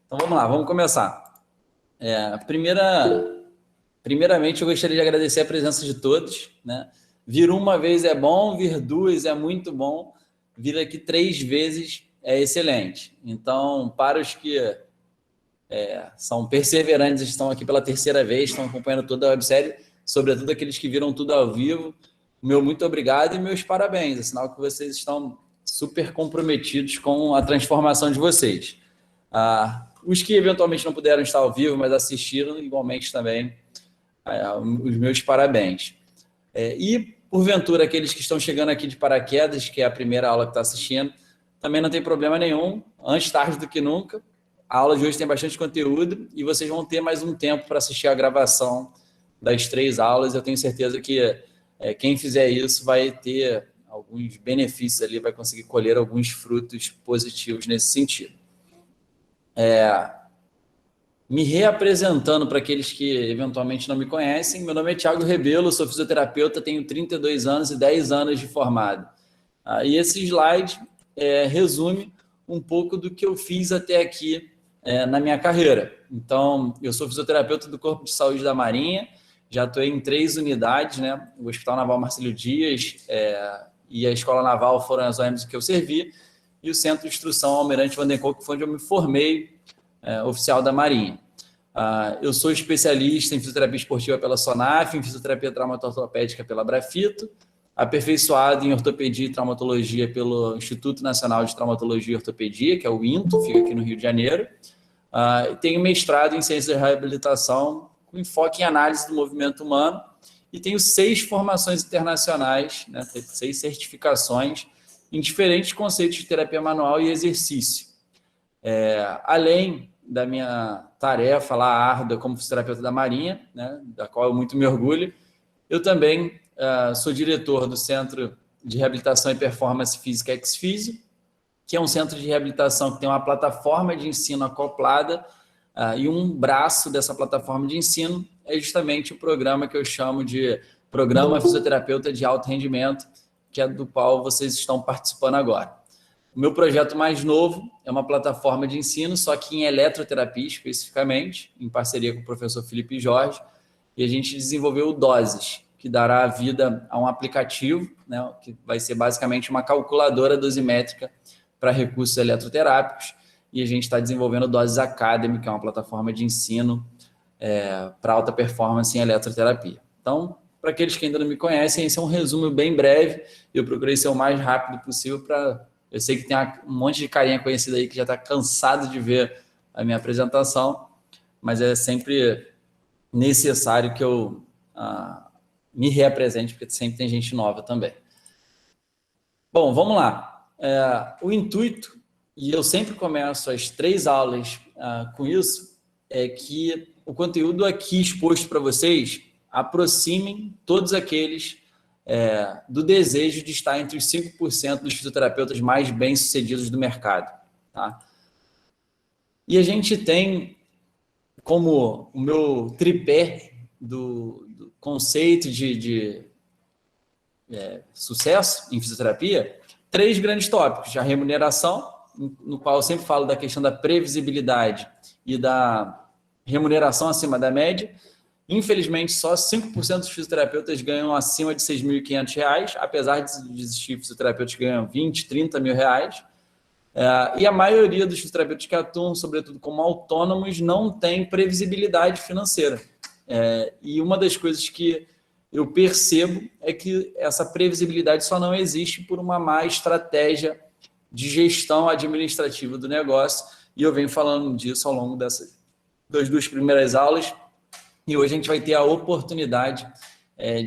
Então vamos lá, vamos começar. Primeiramente, eu gostaria de agradecer a presença de todos, né? Vir uma vez é bom, vir duas é muito bom, vir aqui 3 vezes é excelente. Então, para os que são perseverantes, estão aqui pela terceira vez, estão acompanhando toda a websérie, sobretudo aqueles que viram tudo ao vivo, meu muito obrigado e meus parabéns. É sinal que vocês estão super comprometidos com a transformação de vocês. Os que eventualmente não puderam estar ao vivo, mas assistiram, igualmente também, os meus parabéns. E, porventura, aqueles que estão chegando aqui de paraquedas, que é a primeira aula que está assistindo, também não tem problema nenhum, antes tarde do que nunca. A aula de hoje tem bastante conteúdo e vocês vão ter mais um tempo para assistir a gravação das 3 aulas. Eu tenho certeza que quem fizer isso vai ter alguns benefícios ali, vai conseguir colher alguns frutos positivos nesse sentido. Me reapresentando para aqueles que eventualmente não me conhecem, meu nome é Thiago Rebelo, sou fisioterapeuta, tenho 32 anos e 10 anos de formado. E esse slide resume um pouco do que eu fiz até aqui na minha carreira. Então, eu sou fisioterapeuta do Corpo de Saúde da Marinha, já atuei em 3 unidades, né? O Hospital Naval Marcílio Dias e a Escola Naval foram as OMs que eu servi, e o Centro de Instrução Almirante Vandencook, que foi onde eu me formei oficial da Marinha. Eu sou especialista em fisioterapia esportiva pela SONAF, em fisioterapia traumato-ortopédica pela Brafito, aperfeiçoado em ortopedia e traumatologia pelo Instituto Nacional de Traumatologia e Ortopedia, que é o INTO, fica aqui no Rio de Janeiro. Tenho mestrado em ciência da reabilitação, com enfoque em análise do movimento humano, e tenho 6 formações internacionais, né, 6 certificações em diferentes conceitos de terapia manual e exercício. Além da minha tarefa lá árdua como fisioterapeuta da Marinha, né, da qual eu muito me orgulho, eu também sou diretor do Centro de Reabilitação e Performance Física Ex-Físio, que é um centro de reabilitação que tem uma plataforma de ensino acoplada, e um braço dessa plataforma de ensino é justamente o programa que eu chamo de Programa Fisioterapeuta de Alto Rendimento, que é do qual vocês estão participando agora. O meu projeto mais novo é uma plataforma de ensino, só que em eletroterapia especificamente, em parceria com o professor Felipe Jorge, e a gente desenvolveu o Doses, que dará vida a um aplicativo, né, que vai ser basicamente uma calculadora dosimétrica para recursos eletroterápicos, e a gente está desenvolvendo o Doses Academy, que é uma plataforma de ensino para alta performance em eletroterapia. Então, para aqueles que ainda não me conhecem, esse é um resumo bem breve, eu procurei ser o mais rápido possível para... Eu sei que tem um monte de carinha conhecida aí que já está cansado de ver a minha apresentação, mas é sempre necessário que eu me reapresente, porque sempre tem gente nova também. Bom, vamos lá. O intuito, e eu sempre começo as 3 aulas com isso, é que o conteúdo aqui exposto para vocês aproximem todos aqueles do desejo de estar entre os 5% dos fisioterapeutas mais bem-sucedidos do mercado. Tá? E a gente tem como o meu tripé do conceito de sucesso em fisioterapia, 3 grandes tópicos: a remuneração, no qual eu sempre falo da questão da previsibilidade e da remuneração acima da média. Infelizmente, só 5% dos fisioterapeutas ganham acima de R$ 6.500, apesar de existir fisioterapeutas que ganham 20, 30 mil reais. E a maioria dos fisioterapeutas que atuam, sobretudo como autônomos, não tem previsibilidade financeira. E uma das coisas que eu percebo é que essa previsibilidade só não existe por uma má estratégia de gestão administrativa do negócio, e eu venho falando disso ao longo das 2 primeiras aulas, e hoje a gente vai ter a oportunidade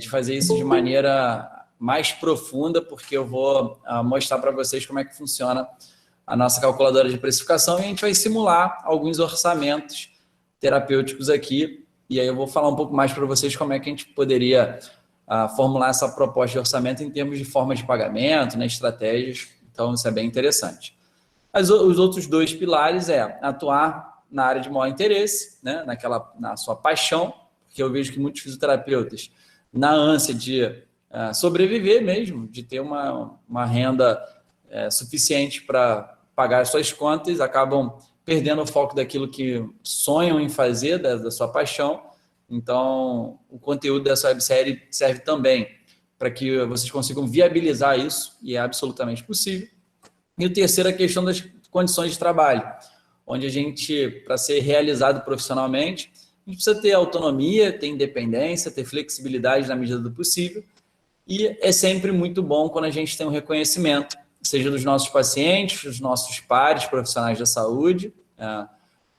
de fazer isso de maneira mais profunda, porque eu vou mostrar para vocês como é que funciona a nossa calculadora de precificação, e a gente vai simular alguns orçamentos terapêuticos aqui, e aí eu vou falar um pouco mais para vocês como é que a gente poderia formular essa proposta de orçamento em termos de forma de pagamento, né, estratégias. Então, isso é bem interessante. Os outros 2 pilares atuar na área de maior interesse, né, na sua paixão, porque eu vejo que muitos fisioterapeutas, na ânsia de sobreviver mesmo, de ter uma renda suficiente para pagar as suas contas, acabam perdendo o foco daquilo que sonham em fazer, da sua paixão. Então, o conteúdo dessa websérie serve também para que vocês consigam viabilizar isso, e é absolutamente possível. E o terceiro é a questão das condições de trabalho, onde a gente, para ser realizado profissionalmente, a gente precisa ter autonomia, ter independência, ter flexibilidade na medida do possível, e é sempre muito bom quando a gente tem um reconhecimento, seja dos nossos pacientes, dos nossos pares profissionais da saúde,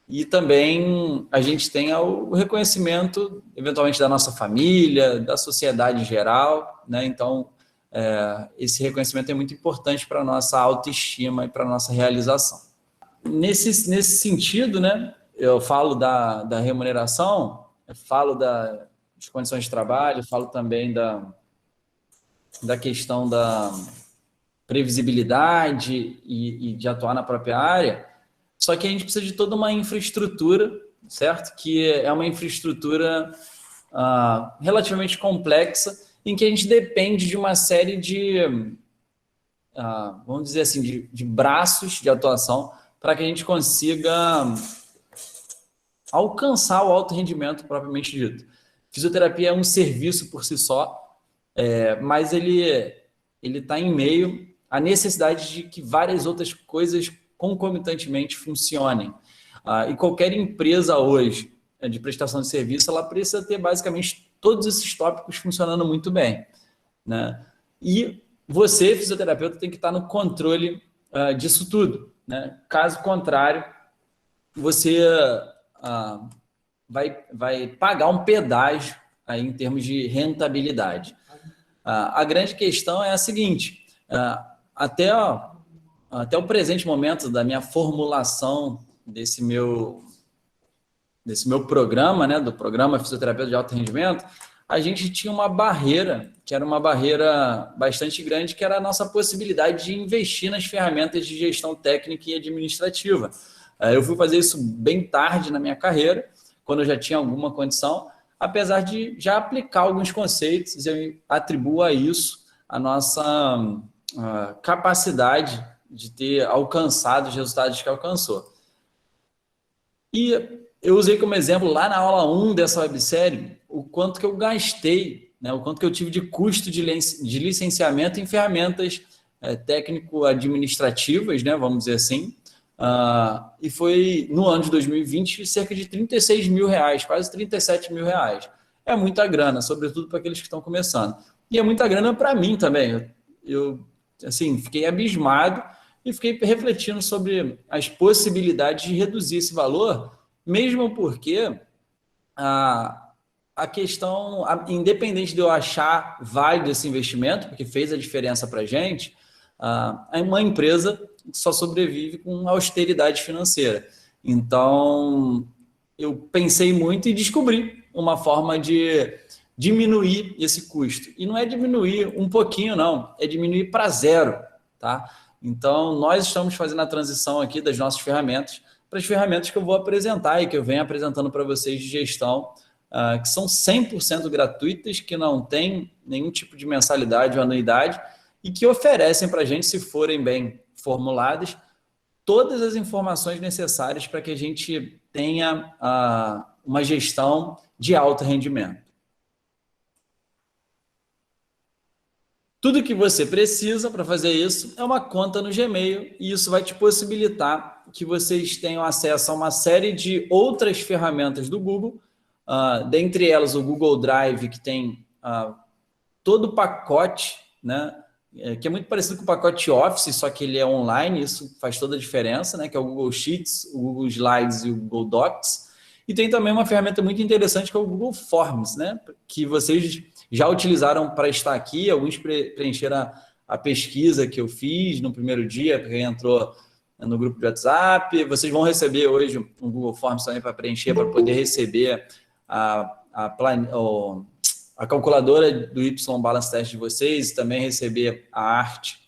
e também a gente tem o reconhecimento, eventualmente, da nossa família, da sociedade em geral, né? Então, esse reconhecimento é muito importante para a nossa autoestima e para a nossa realização. Nesse sentido, né, eu falo da remuneração, eu falo das condições de trabalho, falo também da questão da previsibilidade e de atuar na própria área, só que a gente precisa de toda uma infraestrutura, certo? Que é uma infraestrutura relativamente complexa, em que a gente depende de uma série de, vamos dizer assim, de braços de atuação para que a gente consiga alcançar o alto rendimento propriamente dito. Fisioterapia é um serviço por si só, mas ele está em meio à necessidade de que várias outras coisas concomitantemente funcionem. E qualquer empresa hoje de prestação de serviço, ela precisa ter basicamente todos esses tópicos funcionando muito bem, né? E você, fisioterapeuta, tem que estar no controle disso tudo, né? Caso contrário, você vai pagar um pedágio aí em termos de rentabilidade. A grande questão é a seguinte: até o presente momento da minha formulação desse meu programa, né, do programa Fisioterapeuta de Alto Rendimento, a gente tinha uma barreira, que era uma barreira bastante grande, que era a nossa possibilidade de investir nas ferramentas de gestão técnica e administrativa. Eu fui fazer isso bem tarde na minha carreira, quando eu já tinha alguma condição, apesar de já aplicar alguns conceitos, eu atribuo a isso a nossa capacidade de ter alcançado os resultados que alcançou. E eu usei como exemplo lá na aula 1 dessa websérie o quanto que eu gastei, né, o quanto que eu tive de custo de licenciamento em ferramentas técnico-administrativas, né, vamos dizer assim, e foi no ano de 2020 cerca de R$36 mil, quase R$37 mil. É muita grana, sobretudo para aqueles que estão começando. E é muita grana para mim também. Eu assim, fiquei abismado e fiquei refletindo sobre as possibilidades de reduzir esse valor, mesmo porque a questão, independente de eu achar válido esse investimento, porque fez a diferença para a gente, uma empresa só sobrevive com austeridade financeira. Então, eu pensei muito e descobri uma forma de diminuir esse custo. E não é diminuir um pouquinho, não, é diminuir para zero, tá? Então, nós estamos fazendo a transição aqui das nossas ferramentas para as ferramentas que eu vou apresentar e que eu venho apresentando para vocês de gestão, que são 100% gratuitas, que não tem nenhum tipo de mensalidade ou anuidade e que oferecem para a gente, se forem bem formuladas, todas as informações necessárias para que a gente tenha uma gestão de alto rendimento. Tudo que você precisa para fazer isso é uma conta no Gmail, e isso vai te possibilitar que vocês tenham acesso a uma série de outras ferramentas do Google, dentre elas o Google Drive, que tem todo o pacote, né, que é muito parecido com o pacote Office, só que ele é online, isso faz toda a diferença, né, que é o Google Sheets, o Google Slides e o Google Docs. E tem também uma ferramenta muito interessante que é o Google Forms, né, que vocês já utilizaram para estar aqui, alguns preencheram a pesquisa que eu fiz no primeiro dia, porque entrou no grupo de WhatsApp. Vocês vão receber hoje um Google Forms também para preencher, para poder receber a calculadora do Y-Balance Test de vocês, também receber a arte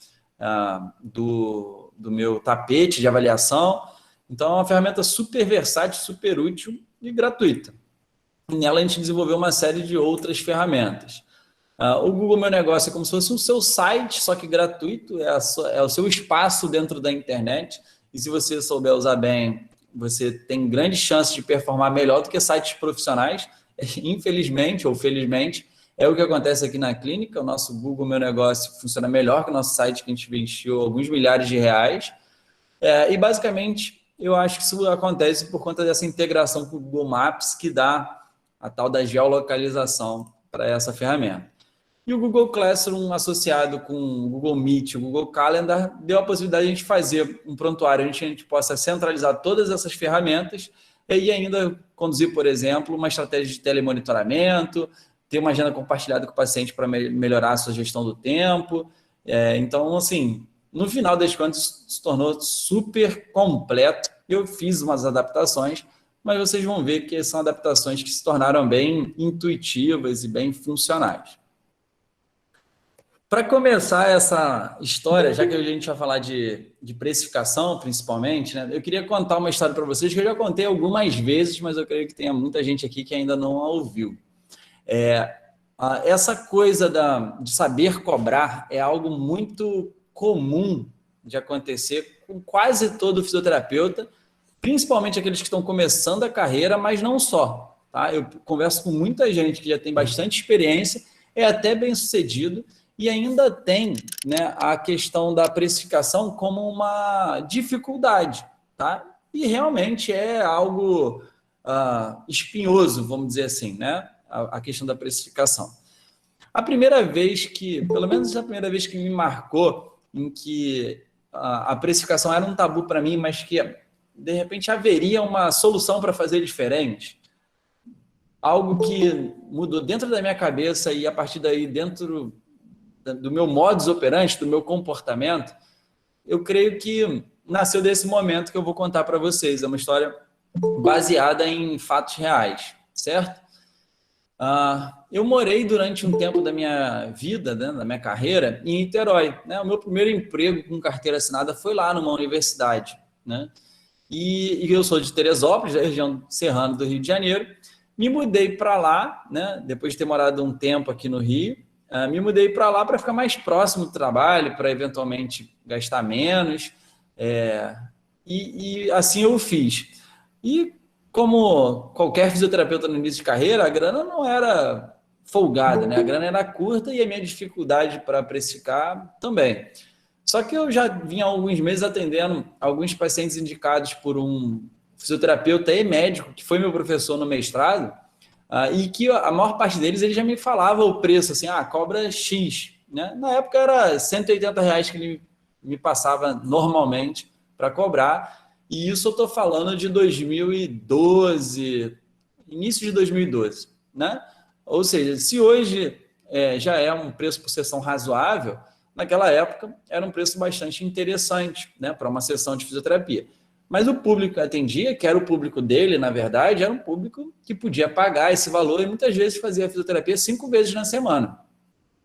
do meu tapete de avaliação. Então, é uma ferramenta super versátil, super útil e gratuita. E nela a gente desenvolveu uma série de outras ferramentas. O Google Meu Negócio é como se fosse o seu site, só que gratuito, é o seu espaço dentro da internet. E se você souber usar bem você tem grandes chances de performar melhor do que sites profissionais. Infelizmente ou felizmente, é o que acontece aqui na clínica. O nosso Google Meu Negócio funciona melhor que o nosso site, que a gente investiu alguns milhares de reais. E basicamente, eu acho que isso acontece por conta dessa integração com o Google Maps, que dá a tal da geolocalização para essa ferramenta. E o Google Classroom, associado com o Google Meet, o Google Calendar, deu a possibilidade de a gente fazer um prontuário onde a gente possa centralizar todas essas ferramentas e ainda conduzir, por exemplo, uma estratégia de telemonitoramento, ter uma agenda compartilhada com o paciente para melhorar a sua gestão do tempo. Então, assim, no final das contas, se tornou super completo. Eu fiz umas adaptações, mas vocês vão ver que são adaptações que se tornaram bem intuitivas e bem funcionais. Para começar essa história, já que a gente vai falar de precificação, principalmente, né, eu queria contar uma história para vocês que eu já contei algumas vezes, mas eu creio que tenha muita gente aqui que ainda não a ouviu. Essa coisa de saber cobrar é algo muito comum de acontecer com quase todo fisioterapeuta, principalmente aqueles que estão começando a carreira, mas não só. Tá? Eu converso com muita gente que já tem bastante experiência, é até bem sucedido, e ainda tem, né, a questão da precificação como uma dificuldade, tá? E realmente é algo espinhoso, vamos dizer assim, né? A questão da precificação. A primeira vez que, pelo menos a primeira vez que me marcou, em que a precificação era um tabu para mim, mas que de repente haveria uma solução para fazer diferente, algo que mudou dentro da minha cabeça e a partir daí dentro do meu modus operandi, do meu comportamento, eu creio que nasceu desse momento que eu vou contar para vocês. É uma história baseada em fatos reais, certo? Eu morei durante um tempo da minha vida, né, da minha carreira, em Niterói. Né? O meu primeiro emprego com carteira assinada foi lá numa universidade. Né? E eu sou de Teresópolis, da região serrana do Rio de Janeiro. Me mudei para lá, né, depois de ter morado um tempo aqui no Rio. Me mudei para lá para ficar mais próximo do trabalho, para eventualmente gastar menos. E assim eu fiz. E como qualquer fisioterapeuta no início de carreira, a grana não era folgada, né? A grana era curta e a minha dificuldade para precificar também. Só que eu já vinha há alguns meses atendendo alguns pacientes indicados por um fisioterapeuta e médico, que foi meu professor no mestrado, e que a maior parte deles ele já me falava o preço, assim, cobra X. Né? Na época era R$180 que ele me passava normalmente para cobrar, e isso eu estou falando de 2012, início de 2012. Né? Ou seja, se hoje já é um preço por sessão razoável, naquela época era um preço bastante interessante, né, para uma sessão de fisioterapia. Mas o público que atendia, que era o público dele, na verdade, era um público que podia pagar esse valor e muitas vezes fazia fisioterapia 5 vezes na semana.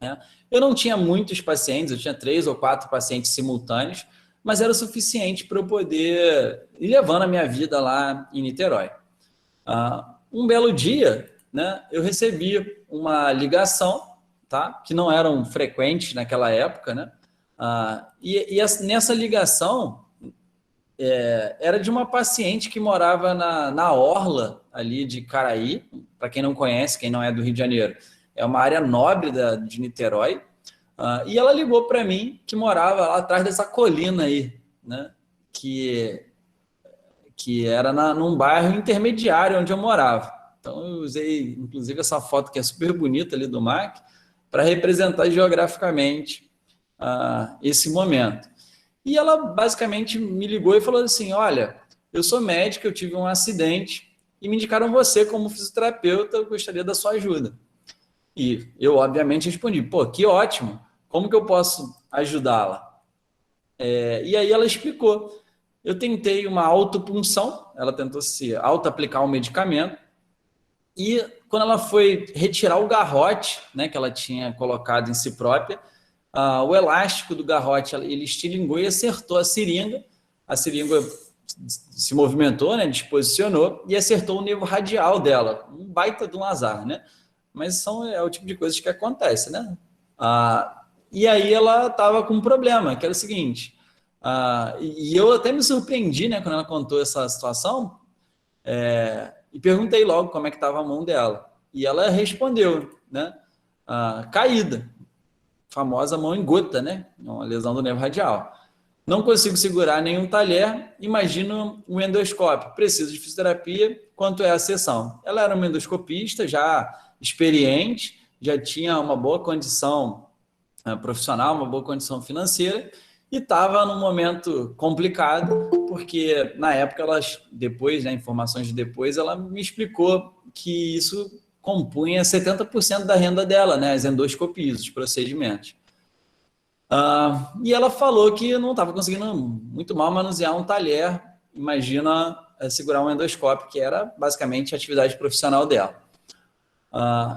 Né? Eu não tinha muitos pacientes, eu tinha 3 ou 4 pacientes simultâneos, mas era o suficiente para eu poder ir levando a minha vida lá em Niterói. Um belo dia, né, eu recebi uma ligação, tá, que não eram frequentes naquela época, né, nessa ligação era de uma paciente que morava na orla ali de Caraí. Para quem não conhece, quem não é do Rio de Janeiro, é uma área nobre de Niterói, e ela ligou para mim que morava lá atrás dessa colina aí, né, que era num bairro intermediário onde eu morava. Então eu usei inclusive essa foto que é super bonita ali do MAC para representar geograficamente esse momento. E ela basicamente me ligou e falou assim: olha, eu sou médica, eu tive um acidente e me indicaram você como fisioterapeuta, eu gostaria da sua ajuda. E eu, obviamente, respondi: pô, que ótimo, como que eu posso ajudá-la? E aí ela explicou. Eu tentei uma autopunção, ela tentou se auto-aplicar um medicamento, e quando ela foi retirar o garrote, né, que ela tinha colocado em si própria, o elástico do garrote, ele estilingou e acertou a seringa se movimentou, né, disposicionou e acertou o nervo radial dela, um baita de um azar, né? Mas é o tipo de coisas que acontece, né? E aí ela estava com um problema, que era o seguinte: E eu até me surpreendi, né, quando ela contou essa situação, e perguntei logo como é que estava a mão dela. E ela respondeu, né, caída, famosa mão em gota, né, uma lesão do nervo radial. Não consigo segurar nenhum talher, imagino um endoscópio, preciso de fisioterapia, quanto é a sessão? Ela era uma endoscopista, já experiente, já tinha uma boa condição profissional, uma boa condição financeira, e estava num momento complicado, porque na época, depois, né, informações de depois, ela me explicou que isso compunha 70% da renda dela, né, as endoscopias, os procedimentos. E ela falou que não estava conseguindo muito mal manusear um talher, imagina segurar um endoscópio, que era basicamente a atividade profissional dela.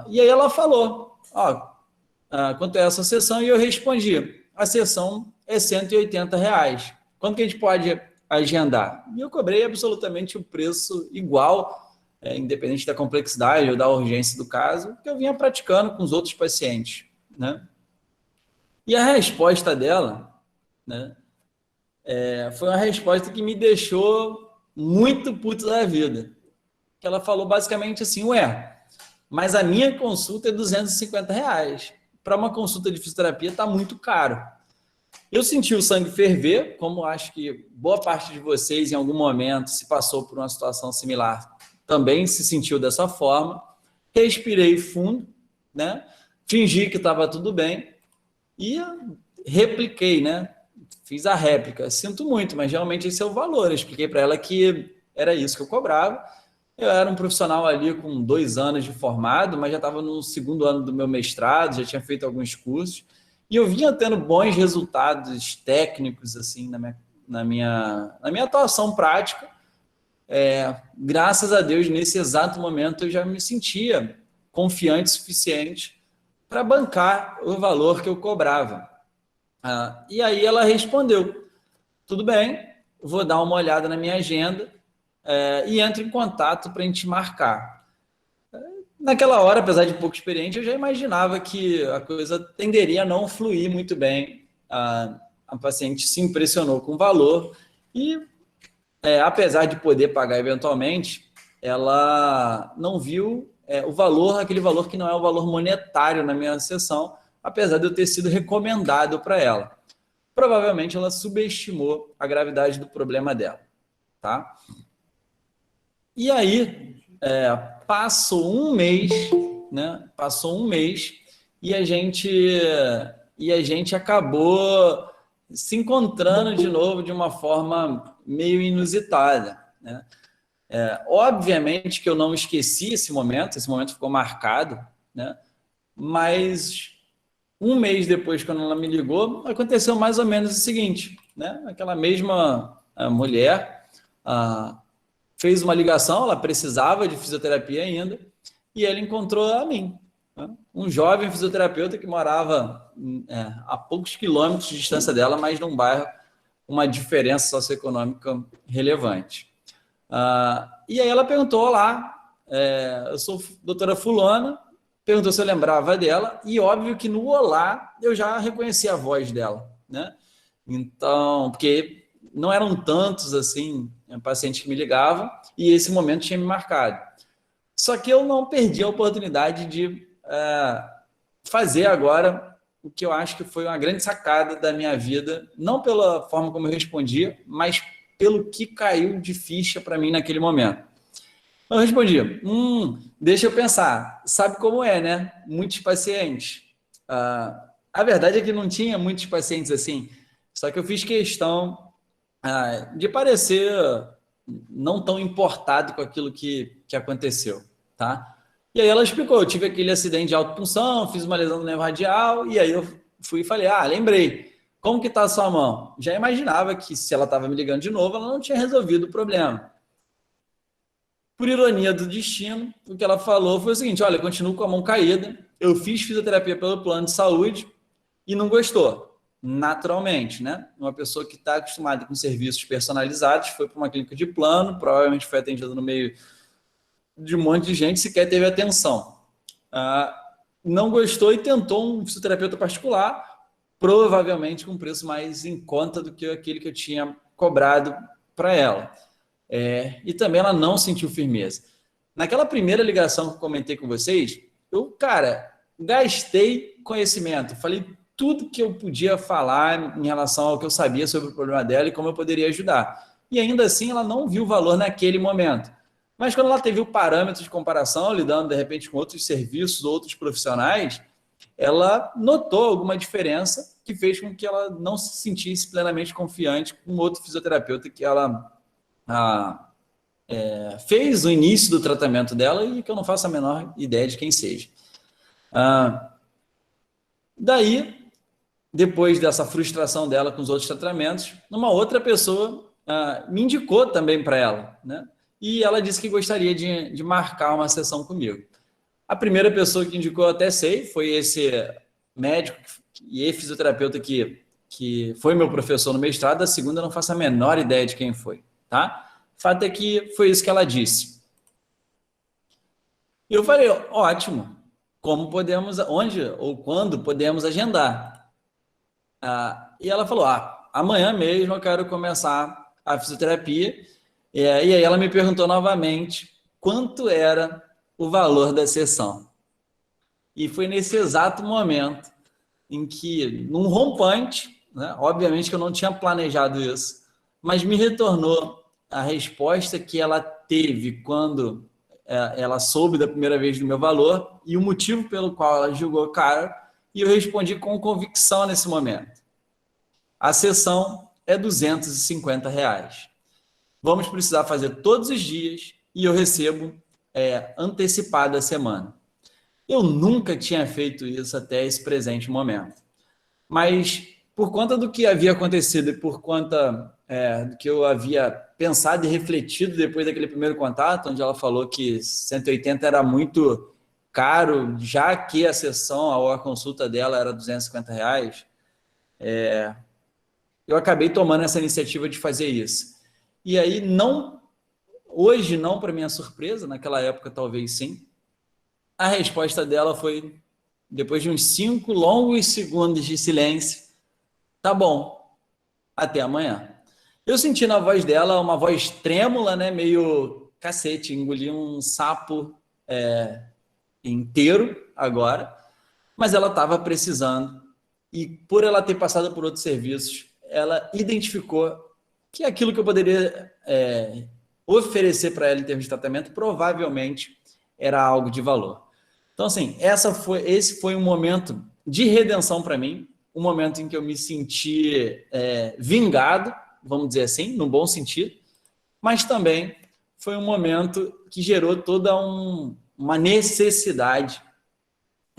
E aí ela falou, quanto é essa sessão? E eu respondi, a sessão é R$180. Quanto que a gente pode agendar? E eu cobrei absolutamente o preço igual, independente da complexidade ou da urgência do caso, que eu vinha praticando com os outros pacientes, né? E a resposta dela, né, foi uma resposta que me deixou muito puto da vida. Que ela falou basicamente assim, mas a minha consulta é R$250. Para uma consulta de fisioterapia está muito caro. Eu senti o sangue ferver, como acho que boa parte de vocês em algum momento se passou por uma situação similar, também se sentiu dessa forma. Respirei fundo, né? Fingi que estava tudo bem e repliquei, né? Fiz a réplica. Sinto muito, mas realmente esse é o valor. Eu expliquei para ela que era isso que eu cobrava. Eu era um profissional ali com 2 anos de formado, mas já estava no 2º ano do meu mestrado, já tinha feito alguns cursos, e eu vinha tendo bons resultados técnicos assim na minha atuação prática. Graças a Deus, nesse exato momento, eu já me sentia confiante o suficiente para bancar o valor que eu cobrava. E aí ela respondeu, tudo bem, vou dar uma olhada na minha agenda e entro em contato para a gente marcar. Naquela hora, apesar de pouco experiente, eu já imaginava que a coisa tenderia a não fluir muito bem. A paciente se impressionou com o valor e, apesar de poder pagar eventualmente, ela não viu o valor, aquele valor que não é o valor monetário na minha sessão, apesar de eu ter sido recomendado para ela. Provavelmente ela subestimou a gravidade do problema dela, tá? E aí, passou um mês, né? Passou um mês e a gente acabou se encontrando de novo de uma forma meio inusitada, né? Obviamente que eu não esqueci esse momento ficou marcado, né? Mas um mês depois, quando ela me ligou, aconteceu mais ou menos o seguinte, né? Aquela mesma mulher fez uma ligação, ela precisava de fisioterapia ainda, e ele encontrou a mim, né? Um jovem fisioterapeuta que morava a poucos quilômetros de distância dela, mas num bairro com uma diferença socioeconômica relevante. E aí ela perguntou lá, eu sou doutora fulana, perguntou se eu lembrava dela, e óbvio que no olá eu já reconheci a voz dela, né? Então, porque não eram tantos assim pacientes que me ligavam, e esse momento tinha me marcado. Só que eu não perdi a oportunidade de fazer agora o que eu acho que foi uma grande sacada da minha vida, não pela forma como eu respondia, mas pelo que caiu de ficha para mim naquele momento. Eu respondi, deixa eu pensar, sabe como é, né? Muitos pacientes. A verdade é que não tinha muitos pacientes assim, só que eu fiz questão de parecer não tão importado com aquilo que aconteceu, tá? E aí ela explicou, eu tive aquele acidente de autopunção, fiz uma lesão no nervo radial, e aí eu fui e falei, lembrei, como que tá a sua mão? Já imaginava que se ela estava me ligando de novo, ela não tinha resolvido o problema. Por ironia do destino, o que ela falou foi o seguinte, olha, eu continuo com a mão caída, eu fiz fisioterapia pelo plano de saúde e não gostou, naturalmente, né? Uma pessoa que está acostumada com serviços personalizados, foi para uma clínica de plano, provavelmente foi atendida no meio de um monte de gente, sequer teve atenção. Não gostou e tentou um fisioterapeuta particular, provavelmente com um preço mais em conta do que aquele que eu tinha cobrado para ela. E também ela não sentiu firmeza. Naquela primeira ligação que eu comentei com vocês, eu, cara, gastei conhecimento, falei tudo que eu podia falar em relação ao que eu sabia sobre o problema dela e como eu poderia ajudar. E ainda assim ela não viu valor naquele momento. Mas quando ela teve o parâmetro de comparação, lidando de repente com outros serviços, outros profissionais, ela notou alguma diferença que fez com que ela não se sentisse plenamente confiante com outro fisioterapeuta que ela fez o início do tratamento dela e que eu não faço a menor ideia de quem seja. Daí, depois dessa frustração dela com os outros tratamentos, uma outra pessoa me indicou também para ela, né? E ela disse que gostaria de marcar uma sessão comigo. A primeira pessoa que indicou, eu até sei, foi esse médico e fisioterapeuta que foi meu professor no mestrado. A segunda, eu não faço a menor ideia de quem foi, tá? O fato é que foi isso que ela disse. Eu falei, ótimo, como podemos, onde ou quando podemos agendar? E ela falou, amanhã mesmo eu quero começar a fisioterapia. E aí ela me perguntou novamente quanto era o valor da sessão. E foi nesse exato momento em que, num rompante, né, obviamente que eu não tinha planejado isso, mas me retornou a resposta que ela teve quando ela soube da primeira vez do meu valor e o motivo pelo qual ela julgou caro, e eu respondi com convicção nesse momento. A sessão é R$250. Vamos precisar fazer todos os dias e eu recebo antecipado a semana. Eu nunca tinha feito isso até esse presente momento. Mas por conta do que havia acontecido e por conta do que eu havia pensado e refletido depois daquele primeiro contato, onde ela falou que 180 era muito caro, já que a sessão ou a consulta dela era R$250, eu acabei tomando essa iniciativa de fazer isso. E aí, hoje não para minha surpresa, naquela época talvez sim, a resposta dela foi, depois de uns 5 longos segundos de silêncio, tá bom, até amanhã. Eu senti na voz dela uma voz trêmula, né, meio cacete, engoli um sapo inteiro agora, mas ela estava precisando e por ela ter passado por outros serviços, ela identificou que aquilo que eu poderia oferecer para ela em termos de tratamento provavelmente era algo de valor. Então, assim, esse foi um momento de redenção para mim, um momento em que eu me senti vingado, vamos dizer assim, no bom sentido, mas também foi um momento que gerou toda uma necessidade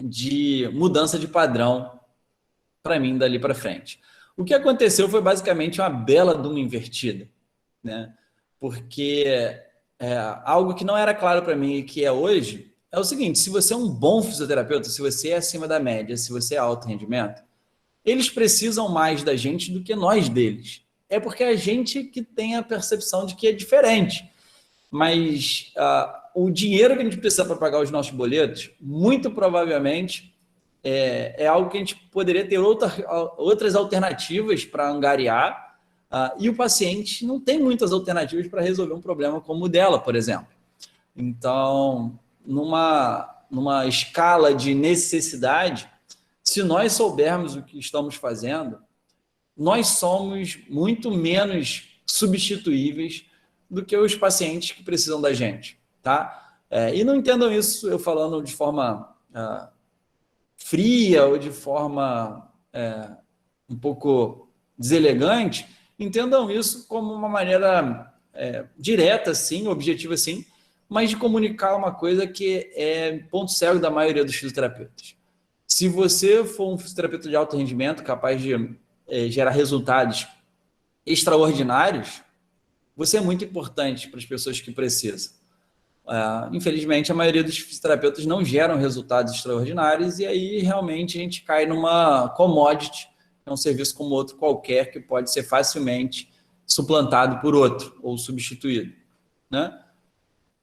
de mudança de padrão para mim dali para frente. O que aconteceu foi basicamente uma bela de uma invertida, né? Porque algo que não era claro para mim e que é hoje é o seguinte: se você é um bom fisioterapeuta, se você é acima da média, se você é alto rendimento, eles precisam mais da gente do que nós deles. É porque é a gente que tem a percepção de que é diferente. Mas o dinheiro que a gente precisa para pagar os nossos boletos, muito provavelmente, é algo que a gente poderia ter outras alternativas para angariar, e o paciente não tem muitas alternativas para resolver um problema como o dela, por exemplo. Então, numa escala de necessidade, se nós soubermos o que estamos fazendo, nós somos muito menos substituíveis do que os pacientes que precisam da gente, tá? E não entendam isso eu falando de forma fria ou de forma um pouco deselegante. Entendam isso como uma maneira direta, sim, objetiva, sim, mas de comunicar uma coisa que é ponto cego da maioria dos fisioterapeutas. Se você for um fisioterapeuta de alto rendimento, capaz de gerar resultados extraordinários, você é muito importante para as pessoas que precisam. Infelizmente, a maioria dos fisioterapeutas não geram resultados extraordinários e aí realmente a gente cai numa commodity, é um serviço como outro qualquer que pode ser facilmente suplantado por outro ou substituído, né?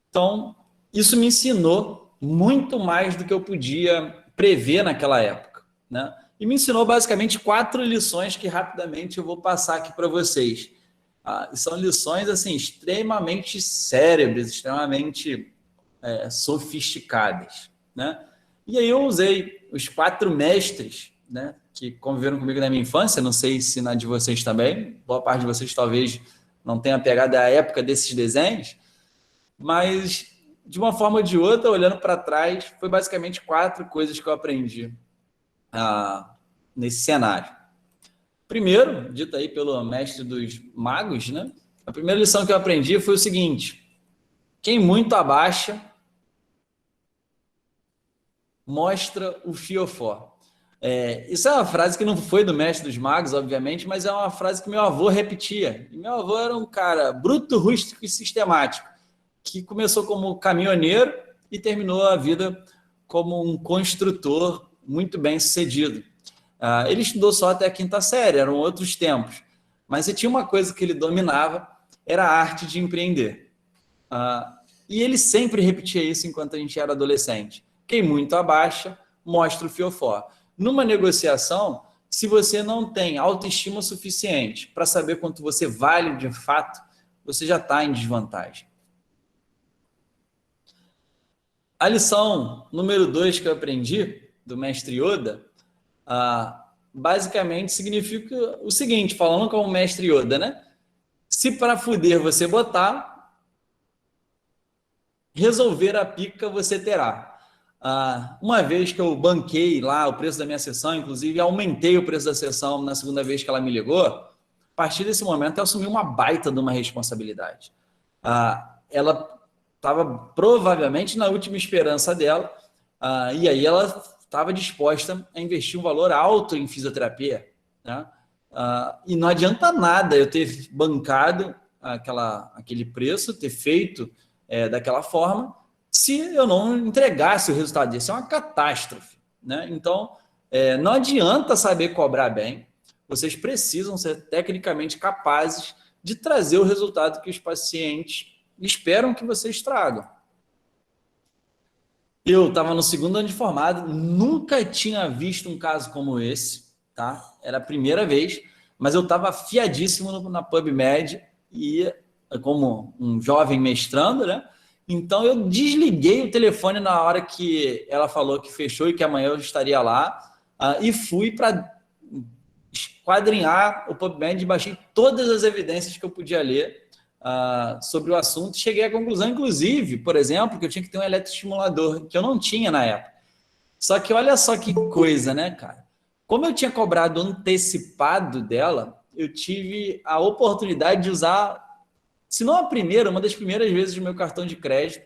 Então, isso me ensinou muito mais do que eu podia prever naquela época, né? e me ensinou basicamente 4 lições que rapidamente eu vou passar aqui para vocês. São lições assim extremamente cérebres, extremamente sofisticadas, né? E aí eu usei os 4 mestres, né, que conviveram comigo na minha infância, não sei se na de vocês também, boa parte de vocês talvez não tenha pegado a época desses desenhos, mas de uma forma ou de outra, olhando para trás, foi basicamente 4 coisas que eu aprendi nesse cenário. Primeiro, dito aí pelo mestre dos magos, né? A primeira lição que eu aprendi foi o seguinte: quem muito abaixa, mostra o fiofó. Isso é uma frase que não foi do mestre dos magos, obviamente, mas é uma frase que meu avô repetia. E meu avô era um cara bruto, rústico e sistemático, que começou como caminhoneiro e terminou a vida como um construtor muito bem sucedido. Ele estudou só até a 5ª série, eram outros tempos, mas se tinha uma coisa que ele dominava, era a arte de empreender. E ele sempre repetia isso enquanto a gente era adolescente. Quem muito abaixa, mostra o fiofó. Numa negociação, se você não tem autoestima suficiente para saber quanto você vale de fato, você já está em desvantagem. A lição número 2 que eu aprendi do mestre Yoda, basicamente significa o seguinte, falando com o mestre Yoda, né? Se para fuder você botar, resolver a pica você terá. Uma vez que eu banquei lá o preço da minha sessão, inclusive aumentei o preço da sessão na segunda vez que ela me ligou, a partir desse momento eu assumi uma baita de uma responsabilidade. Ela estava provavelmente na última esperança dela, e aí ela estava disposta a investir um valor alto em fisioterapia, né? E não adianta nada eu ter bancado aquele preço, ter feito daquela forma, se eu não entregasse o resultado disso. É uma catástrofe, né? Então, não adianta saber cobrar bem, vocês precisam ser tecnicamente capazes de trazer o resultado que os pacientes esperam que vocês tragam. Eu estava no 2º ano de formado, nunca tinha visto um caso como esse, tá? Era a primeira vez, mas eu estava afiadíssimo na PubMed e como um jovem mestrando, né? Então eu desliguei o telefone na hora que ela falou que fechou e que amanhã eu estaria lá, e fui para esquadrinhar o PubMed e baixei todas as evidências que eu podia ler sobre o assunto. Cheguei à conclusão, inclusive, por exemplo, que eu tinha que ter um eletroestimulador, que eu não tinha na época. Só que olha só que coisa, né, cara? Como eu tinha cobrado antecipado dela, eu tive a oportunidade de usar, se não a primeira, uma das primeiras vezes do meu cartão de crédito.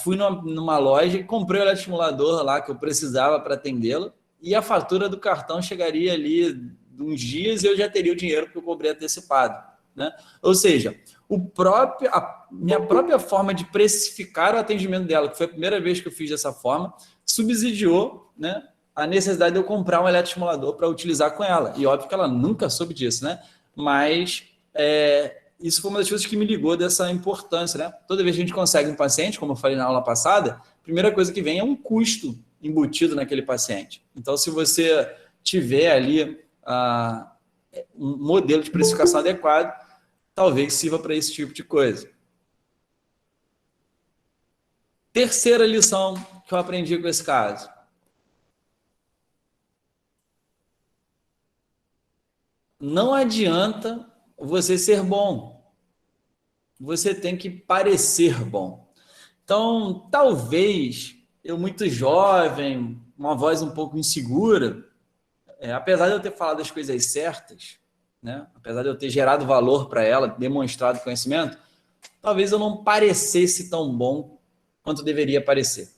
Fui numa loja e comprei o eletroestimulador lá que eu precisava para atendê-la, e a fatura do cartão chegaria ali uns dias e eu já teria o dinheiro que eu cobrei antecipado, né? Ou seja, a minha própria forma de precificar o atendimento dela, que foi a primeira vez que eu fiz dessa forma, subsidiou, né, a necessidade de eu comprar um eletroestimulador para utilizar com ela. E óbvio que ela nunca soube disso, né? Mas isso foi uma das coisas que me ligou dessa importância, né? Toda vez que a gente consegue um paciente, como eu falei na aula passada, a primeira coisa que vem é um custo embutido naquele paciente. Então, se você tiver ali um modelo de precificação adequado, talvez sirva para esse tipo de coisa. Terceira lição que eu aprendi com esse caso. Não adianta você ser bom. Você tem que parecer bom. Então, talvez eu muito jovem, uma voz um pouco insegura, apesar de eu ter falado as coisas certas, né? Apesar de eu ter gerado valor para ela, demonstrado conhecimento, talvez eu não parecesse tão bom quanto deveria parecer.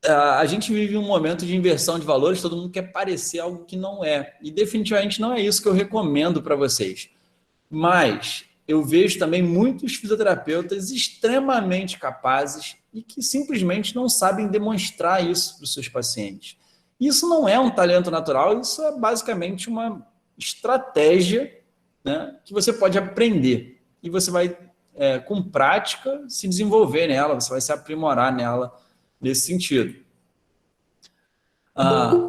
A gente vive um momento de inversão de valores, todo mundo quer parecer algo que não é. E definitivamente não é isso que eu recomendo para vocês. Mas eu vejo também muitos fisioterapeutas extremamente capazes e que simplesmente não sabem demonstrar isso para os seus pacientes. Isso não é um talento natural, isso é basicamente uma estratégia, né, que você pode aprender. E você vai, com prática, se desenvolver nela, você vai se aprimorar nela nesse sentido.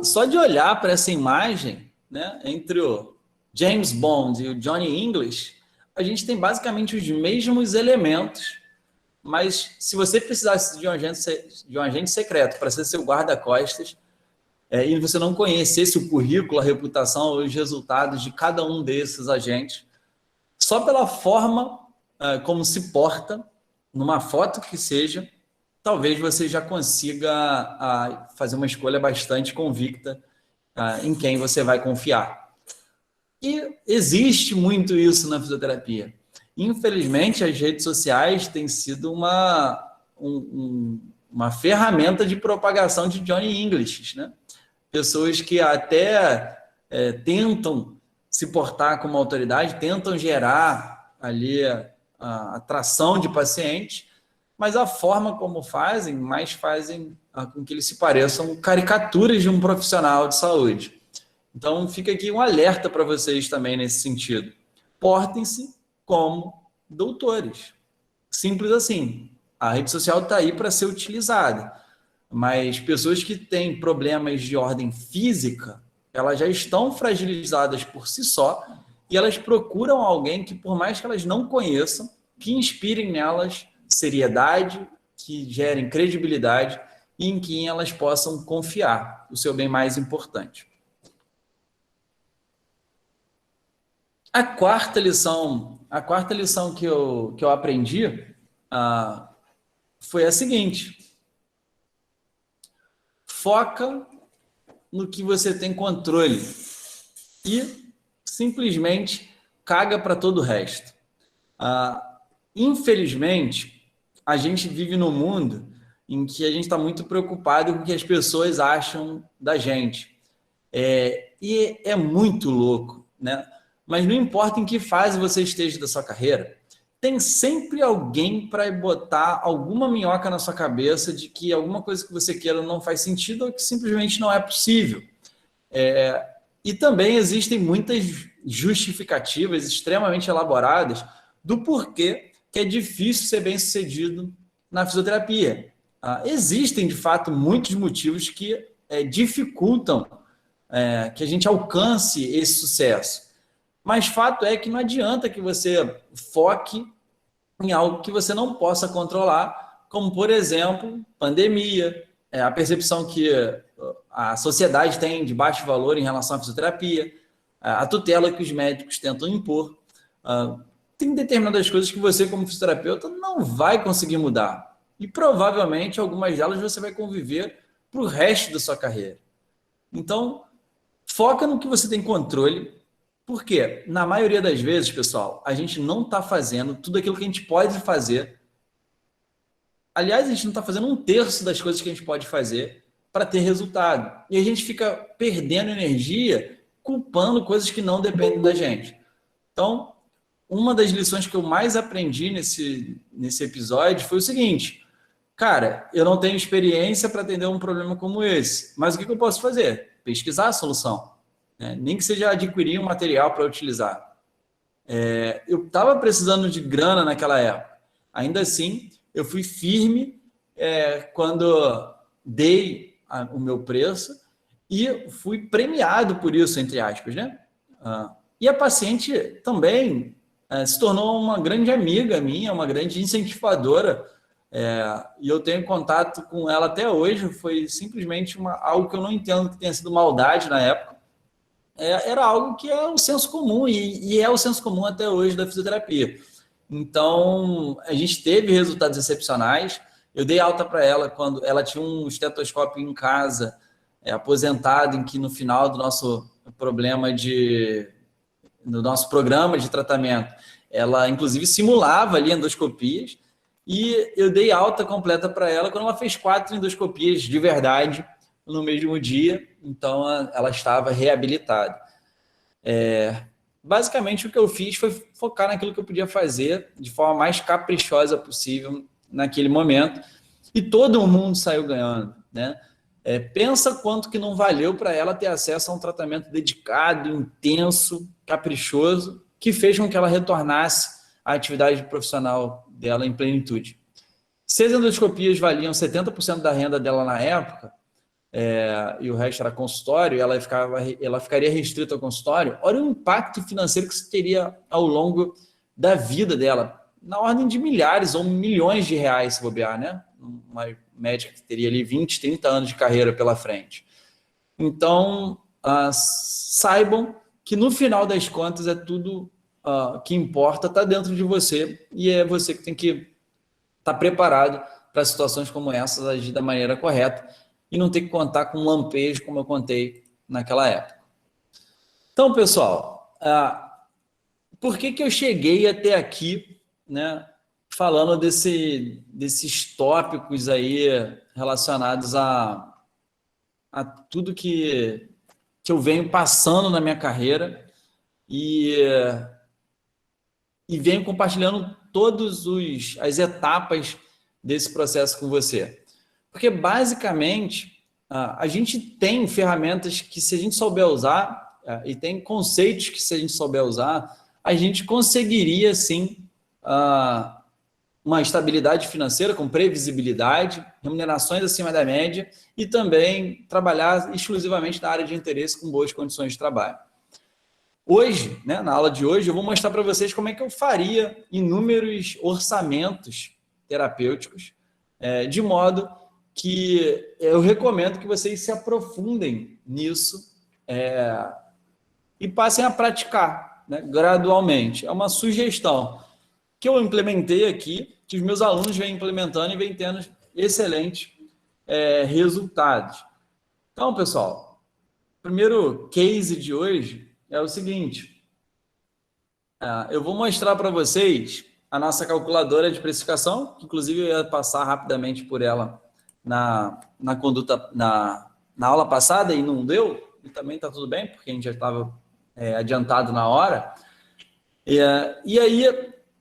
Só de olhar para essa imagem, né, entre o James Bond e o Johnny English, a gente tem basicamente os mesmos elementos, mas se você precisasse de um agente secreto para ser seu guarda-costas, e você não conhecesse o currículo, a reputação, os resultados de cada um desses agentes, só pela forma como se porta, numa foto que seja, talvez você já consiga fazer uma escolha bastante convicta em quem você vai confiar. E existe muito isso na fisioterapia. Infelizmente, as redes sociais têm sido uma ferramenta de propagação de Johnny English, né? Pessoas que até tentam se portar como autoridade, tentam gerar ali a atração de pacientes, mas a forma como fazem, mais fazem com que eles se pareçam caricaturas de um profissional de saúde. Então, fica aqui um alerta para vocês também nesse sentido. Portem-se como doutores. Simples assim. A rede social está aí para ser utilizada, mas pessoas que têm problemas de ordem física, elas já estão fragilizadas por si só e elas procuram alguém que, por mais que elas não conheçam, que inspirem nelas seriedade, que gerem credibilidade e em quem elas possam confiar, o seu bem mais importante. A quarta lição que eu aprendi foi a seguinte: foca no que você tem controle e simplesmente caga para todo o resto. Infelizmente, a gente vive num mundo em que a gente está muito preocupado com o que as pessoas acham da gente. E é muito louco, né? Mas não importa em que fase você esteja da sua carreira, tem sempre alguém para botar alguma minhoca na sua cabeça de que alguma coisa que você queira não faz sentido ou que simplesmente não é possível. E também existem muitas justificativas extremamente elaboradas do porquê que é difícil ser bem-sucedido na fisioterapia. Existem, de fato, muitos motivos que dificultam que a gente alcance esse sucesso. Mas fato é que não adianta que você foque em algo que você não possa controlar, como, por exemplo, pandemia, a percepção que a sociedade tem de baixo valor em relação à fisioterapia, a tutela que os médicos tentam impor. Tem determinadas coisas que você, como fisioterapeuta, não vai conseguir mudar. E provavelmente algumas delas você vai conviver para o resto da sua carreira. Então, foca no que você tem controle, porque na maioria das vezes, pessoal, a gente não está fazendo tudo aquilo que a gente pode fazer. Aliás, a gente não está fazendo 1/3 das coisas que a gente pode fazer para ter resultado. E a gente fica perdendo energia culpando coisas que não dependem da gente. Então, uma das lições que eu mais aprendi nesse episódio foi o seguinte: cara, eu não tenho experiência para atender um problema como esse, mas o que eu posso fazer? Pesquisar a solução, né? Nem que seja adquirir um material para utilizar. Eu estava precisando de grana naquela época. Ainda assim, eu fui firme quando dei o meu preço e fui premiado por isso, entre aspas, né? E a paciente também se tornou uma grande amiga minha, uma grande incentivadora, e eu tenho contato com ela até hoje. Foi simplesmente algo que eu não entendo que tenha sido maldade na época. Era algo que é o senso comum, e é o senso comum até hoje da fisioterapia. Então, a gente teve resultados excepcionais. Eu dei alta para ela quando ela tinha um estetoscópio em casa, aposentado, em que no final do nosso programa de tratamento, ela inclusive simulava ali endoscopias, e eu dei alta completa para ela quando ela fez 4 endoscopias de verdade no mesmo dia. Então ela estava reabilitada. Basicamente o que eu fiz foi focar naquilo que eu podia fazer de forma mais caprichosa possível naquele momento, e todo mundo saiu ganhando, né? Pensa quanto que não valeu para ela ter acesso a um tratamento dedicado, intenso, caprichoso, que fez com que ela retornasse à atividade profissional dela em plenitude. Se as endoscopias valiam 70% da renda dela na época, e o resto era consultório, e ela ficaria restrita ao consultório, olha o impacto financeiro que isso teria ao longo da vida dela, na ordem de milhares ou milhões de reais, se bobear, né? Uma médica que teria ali 20, 30 anos de carreira pela frente. Então, saibam que no final das contas é tudo que importa, está dentro de você, e é você que tem que estar preparado para situações como essas, agir da maneira correta e não ter que contar com um lampejo, como eu contei naquela época. Então, pessoal, por que eu cheguei até aqui, né, falando desses tópicos aí relacionados a tudo que eu venho passando na minha carreira e venho compartilhando todas as etapas desse processo com você? Porque, basicamente, a gente tem ferramentas que, se a gente souber usar, e tem conceitos que, se a gente souber usar, a gente conseguiria, sim, uma estabilidade financeira com previsibilidade, remunerações acima da média e também trabalhar exclusivamente na área de interesse com boas condições de trabalho. Hoje, né, na aula de hoje, eu vou mostrar para vocês como é que eu faria inúmeros orçamentos terapêuticos, de modo que eu recomendo que vocês se aprofundem nisso e passem a praticar, né, gradualmente. É uma sugestão que eu implementei aqui, que os meus alunos vêm implementando e vêm tendo excelentes resultados. Então, pessoal, o primeiro case de hoje é o seguinte. Eu vou mostrar para vocês a nossa calculadora de precificação, que inclusive eu ia passar rapidamente por ela na aula passada e não deu, e também está tudo bem, porque a gente já estava adiantado na hora. E aí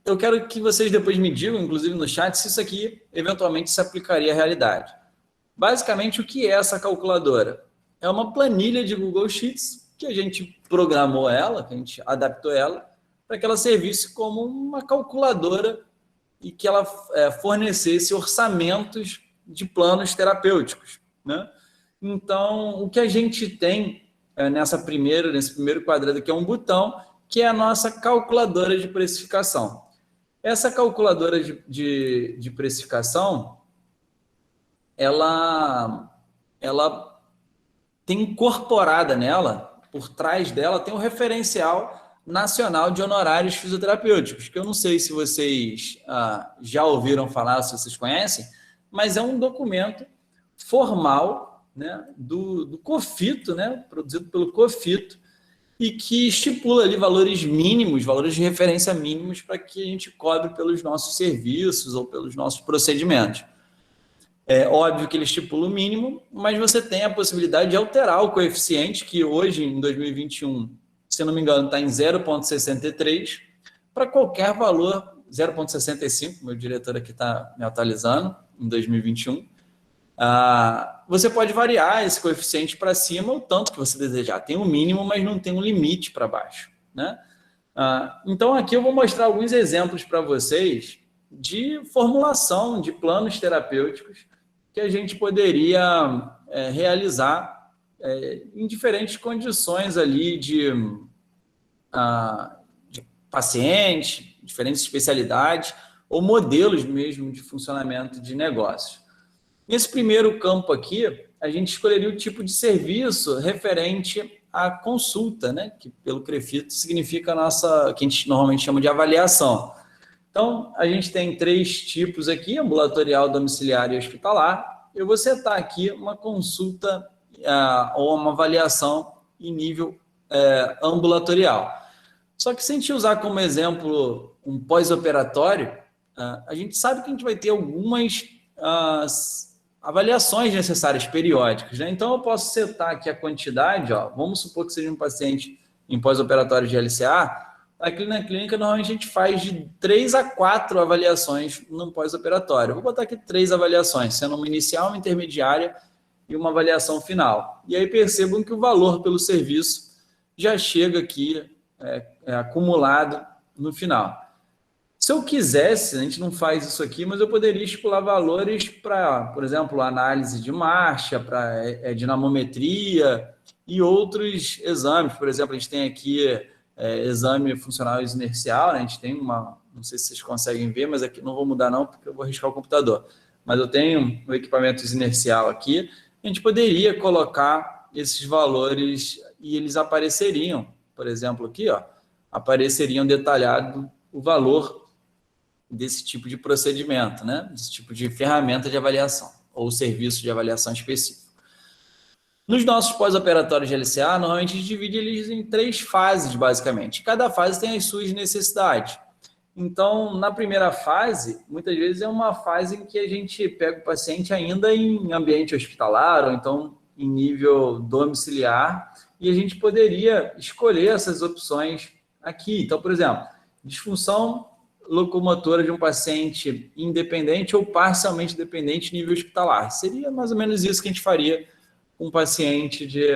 eu quero que vocês depois me digam, inclusive no chat, se isso aqui eventualmente se aplicaria à realidade. Basicamente, o que é essa calculadora? É uma planilha de Google Sheets que a gente programou ela, que a gente adaptou ela, para que ela servisse como uma calculadora e que ela fornecesse orçamentos de planos terapêuticos, né? Então, o que a gente tem nesse primeiro quadrado aqui é um botão, que é a nossa calculadora de precificação. Essa calculadora de precificação, ela tem incorporada nela, por trás dela, tem um referencial nacional de honorários fisioterapêuticos, que eu não sei se vocês já ouviram falar, se vocês conhecem, mas é um documento formal, né, do COFITO, né, produzido pelo COFITO, e que estipula ali valores mínimos, valores de referência mínimos para que a gente cobre pelos nossos serviços ou pelos nossos procedimentos. É óbvio que ele estipula o mínimo, mas você tem a possibilidade de alterar o coeficiente, que hoje, em 2021, se eu não me engano, está em 0,63, para qualquer valor, 0,65, meu diretor aqui está me atualizando, em 2021. Você pode variar esse coeficiente para cima o tanto que você desejar. Tem um mínimo, mas não tem um limite para baixo, né? Então, aqui eu vou mostrar alguns exemplos para vocês de formulação de planos terapêuticos que a gente poderia realizar em diferentes condições ali de pacientes, diferentes especialidades ou modelos mesmo de funcionamento de negócios. Nesse primeiro campo aqui, a gente escolheria o tipo de serviço referente à consulta, né? Que pelo CREFITO significa que a gente normalmente chama de avaliação. Então, a gente tem 3 tipos aqui, ambulatorial, domiciliar e hospitalar. Eu vou setar aqui uma consulta ou uma avaliação em nível ambulatorial. Só que se a gente usar como exemplo um pós-operatório, a gente sabe que a gente vai ter algumas avaliações necessárias periódicas, né? Então, eu posso setar aqui a quantidade, vamos supor que seja um paciente em pós-operatório de LCA. Aqui na clínica, normalmente a gente faz de 3 a 4 avaliações no pós-operatório. Vou botar aqui 3 avaliações, sendo uma inicial, uma intermediária e uma avaliação final. E aí percebam que o valor pelo serviço já chega aqui acumulado no final. Se eu quisesse, a gente não faz isso aqui, mas eu poderia estipular valores para, por exemplo, análise de marcha, para dinamometria e outros exames. Por exemplo, a gente tem aqui exame funcional inercial, né? A gente tem uma, não sei se vocês conseguem ver, mas aqui não vou mudar não, porque eu vou arriscar o computador. Mas eu tenho um equipamento inercial aqui, a gente poderia colocar esses valores e eles apareceriam, por exemplo, aqui, ó, apareceriam detalhado o valor desse tipo de procedimento, né? Desse tipo de ferramenta de avaliação ou serviço de avaliação específico. Nos nossos pós-operatórios de LCA, normalmente a gente divide eles em 3 fases, basicamente. Cada fase tem as suas necessidades. Então, na primeira fase, muitas vezes é uma fase em que a gente pega o paciente ainda em ambiente hospitalar ou então em nível domiciliar e a gente poderia escolher essas opções aqui. Então, por exemplo, disfunção locomotora de um paciente independente ou parcialmente dependente nível hospitalar. Seria mais ou menos isso que a gente faria com um paciente de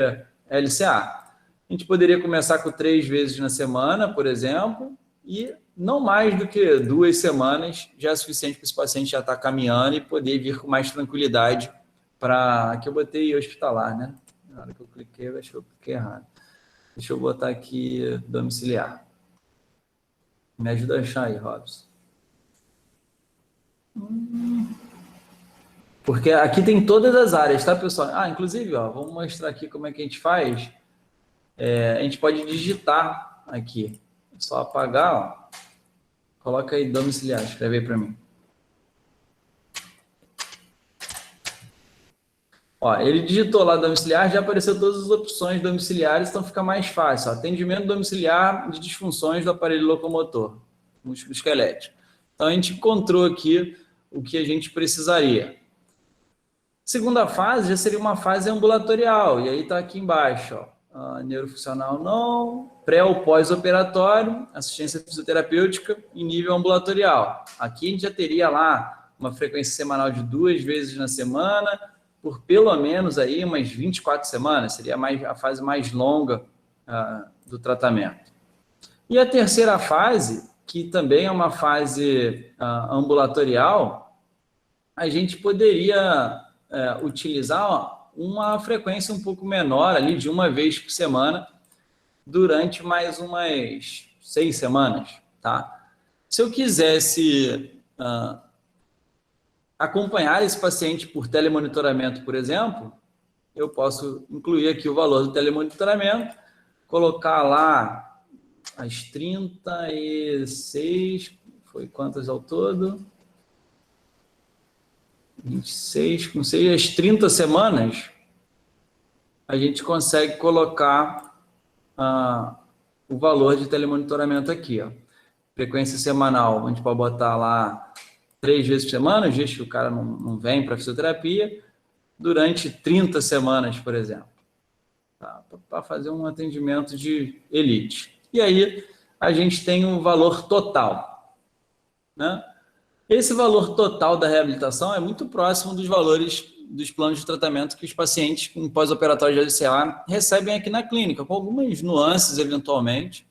LCA. A gente poderia começar com 3 vezes na semana, por exemplo, e não mais do que 2 semanas já é suficiente para esse paciente já estar caminhando e poder vir com mais tranquilidade para... Aqui eu botei hospitalar, né? Na hora que eu cliquei, eu acho que eu cliquei errado. Deixa eu botar aqui domiciliar. Me ajuda a achar aí, Robson. Porque aqui tem todas as áreas, tá, pessoal? Ah, inclusive, ó, vamos mostrar aqui como é que a gente faz. A gente pode digitar aqui. É só apagar, ó. Coloca aí domiciliar, escreve aí para mim. Ó, ele digitou lá domiciliar, já apareceu todas as opções domiciliares, então fica mais fácil. Ó, atendimento domiciliar de disfunções do aparelho locomotor, músculo esquelético. Então, a gente encontrou aqui o que a gente precisaria. Segunda fase já seria uma fase ambulatorial, e aí está aqui embaixo, ó, neurofuncional não, pré ou pós-operatório, assistência fisioterapêutica em nível ambulatorial. Aqui a gente já teria lá uma frequência semanal de 2 vezes na semana, por pelo menos aí umas 24 semanas, seria a fase mais longa do tratamento. E a terceira fase, que também é uma fase ambulatorial, a gente poderia utilizar uma frequência um pouco menor, ali de 1 vez por semana, durante mais umas 6 semanas, tá? Se eu quisesse acompanhar esse paciente por telemonitoramento, por exemplo, eu posso incluir aqui o valor do telemonitoramento, colocar lá as 36, foi quantas ao todo? 26, com 6, as 30 semanas, a gente consegue colocar o valor de telemonitoramento aqui, ó. Frequência semanal, a gente pode botar lá 3 vezes por semana, os dias que o cara não vem para fisioterapia, durante 30 semanas, por exemplo, tá? Para fazer um atendimento de elite. E aí, a gente tem um valor total, né? Esse valor total da reabilitação é muito próximo dos valores dos planos de tratamento que os pacientes com pós-operatório de LCA recebem aqui na clínica, com algumas nuances, eventualmente.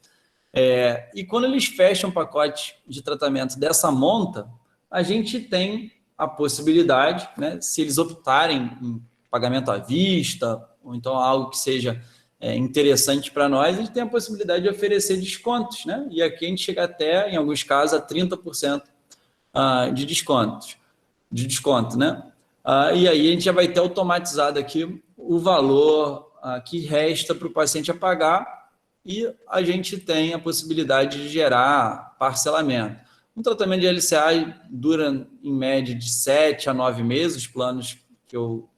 E quando eles fecham um pacote de tratamento dessa monta, a gente tem a possibilidade, né, se eles optarem em pagamento à vista, ou então algo que seja interessante para nós, a gente tem a possibilidade de oferecer descontos, né? E aqui a gente chega até, em alguns casos, a 30% de desconto, né? E aí a gente já vai ter automatizado aqui o valor que resta para o paciente a pagar e a gente tem a possibilidade de gerar parcelamento. Um tratamento de LCA dura, em média, de 7 a 9 meses, os planos que eu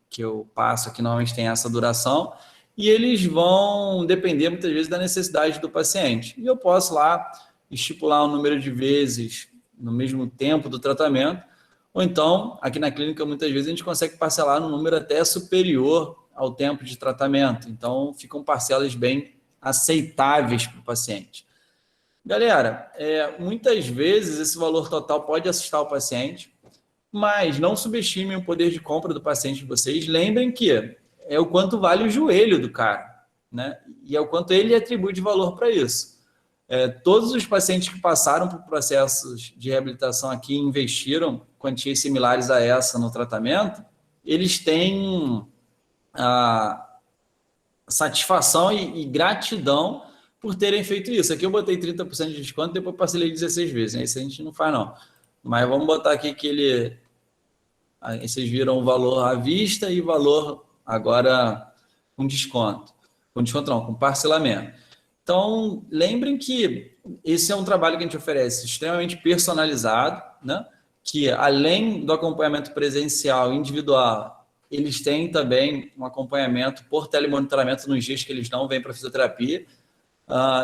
passo aqui normalmente tem essa duração, e eles vão depender, muitas vezes, da necessidade do paciente. E eu posso lá estipular um número de vezes no mesmo tempo do tratamento, ou então, aqui na clínica, muitas vezes, a gente consegue parcelar num número até superior ao tempo de tratamento. Então, ficam parcelas bem aceitáveis para o paciente. Galera, muitas vezes esse valor total pode assustar o paciente, mas não subestimem o poder de compra do paciente de vocês. Lembrem que é o quanto vale o joelho do cara, né? E é o quanto ele atribui de valor para isso. Todos os pacientes que passaram por processos de reabilitação aqui e investiram quantias similares a essa no tratamento, eles têm a satisfação e gratidão por terem feito isso. Aqui eu botei 30% de desconto, depois parcelei 16 vezes, né? Isso a gente não faz, não. Mas vamos botar aqui que ele... Aí vocês viram o valor à vista e valor agora com desconto. Com desconto não, com parcelamento. Então, lembrem que esse é um trabalho que a gente oferece extremamente personalizado, né? Que além do acompanhamento presencial individual, eles têm também um acompanhamento por telemonitoramento nos dias que eles não vêm para fisioterapia.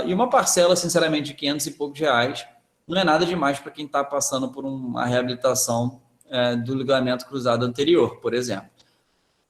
E uma parcela, sinceramente, de 500 e poucos reais não é nada demais para quem está passando por uma reabilitação do ligamento cruzado anterior, por exemplo.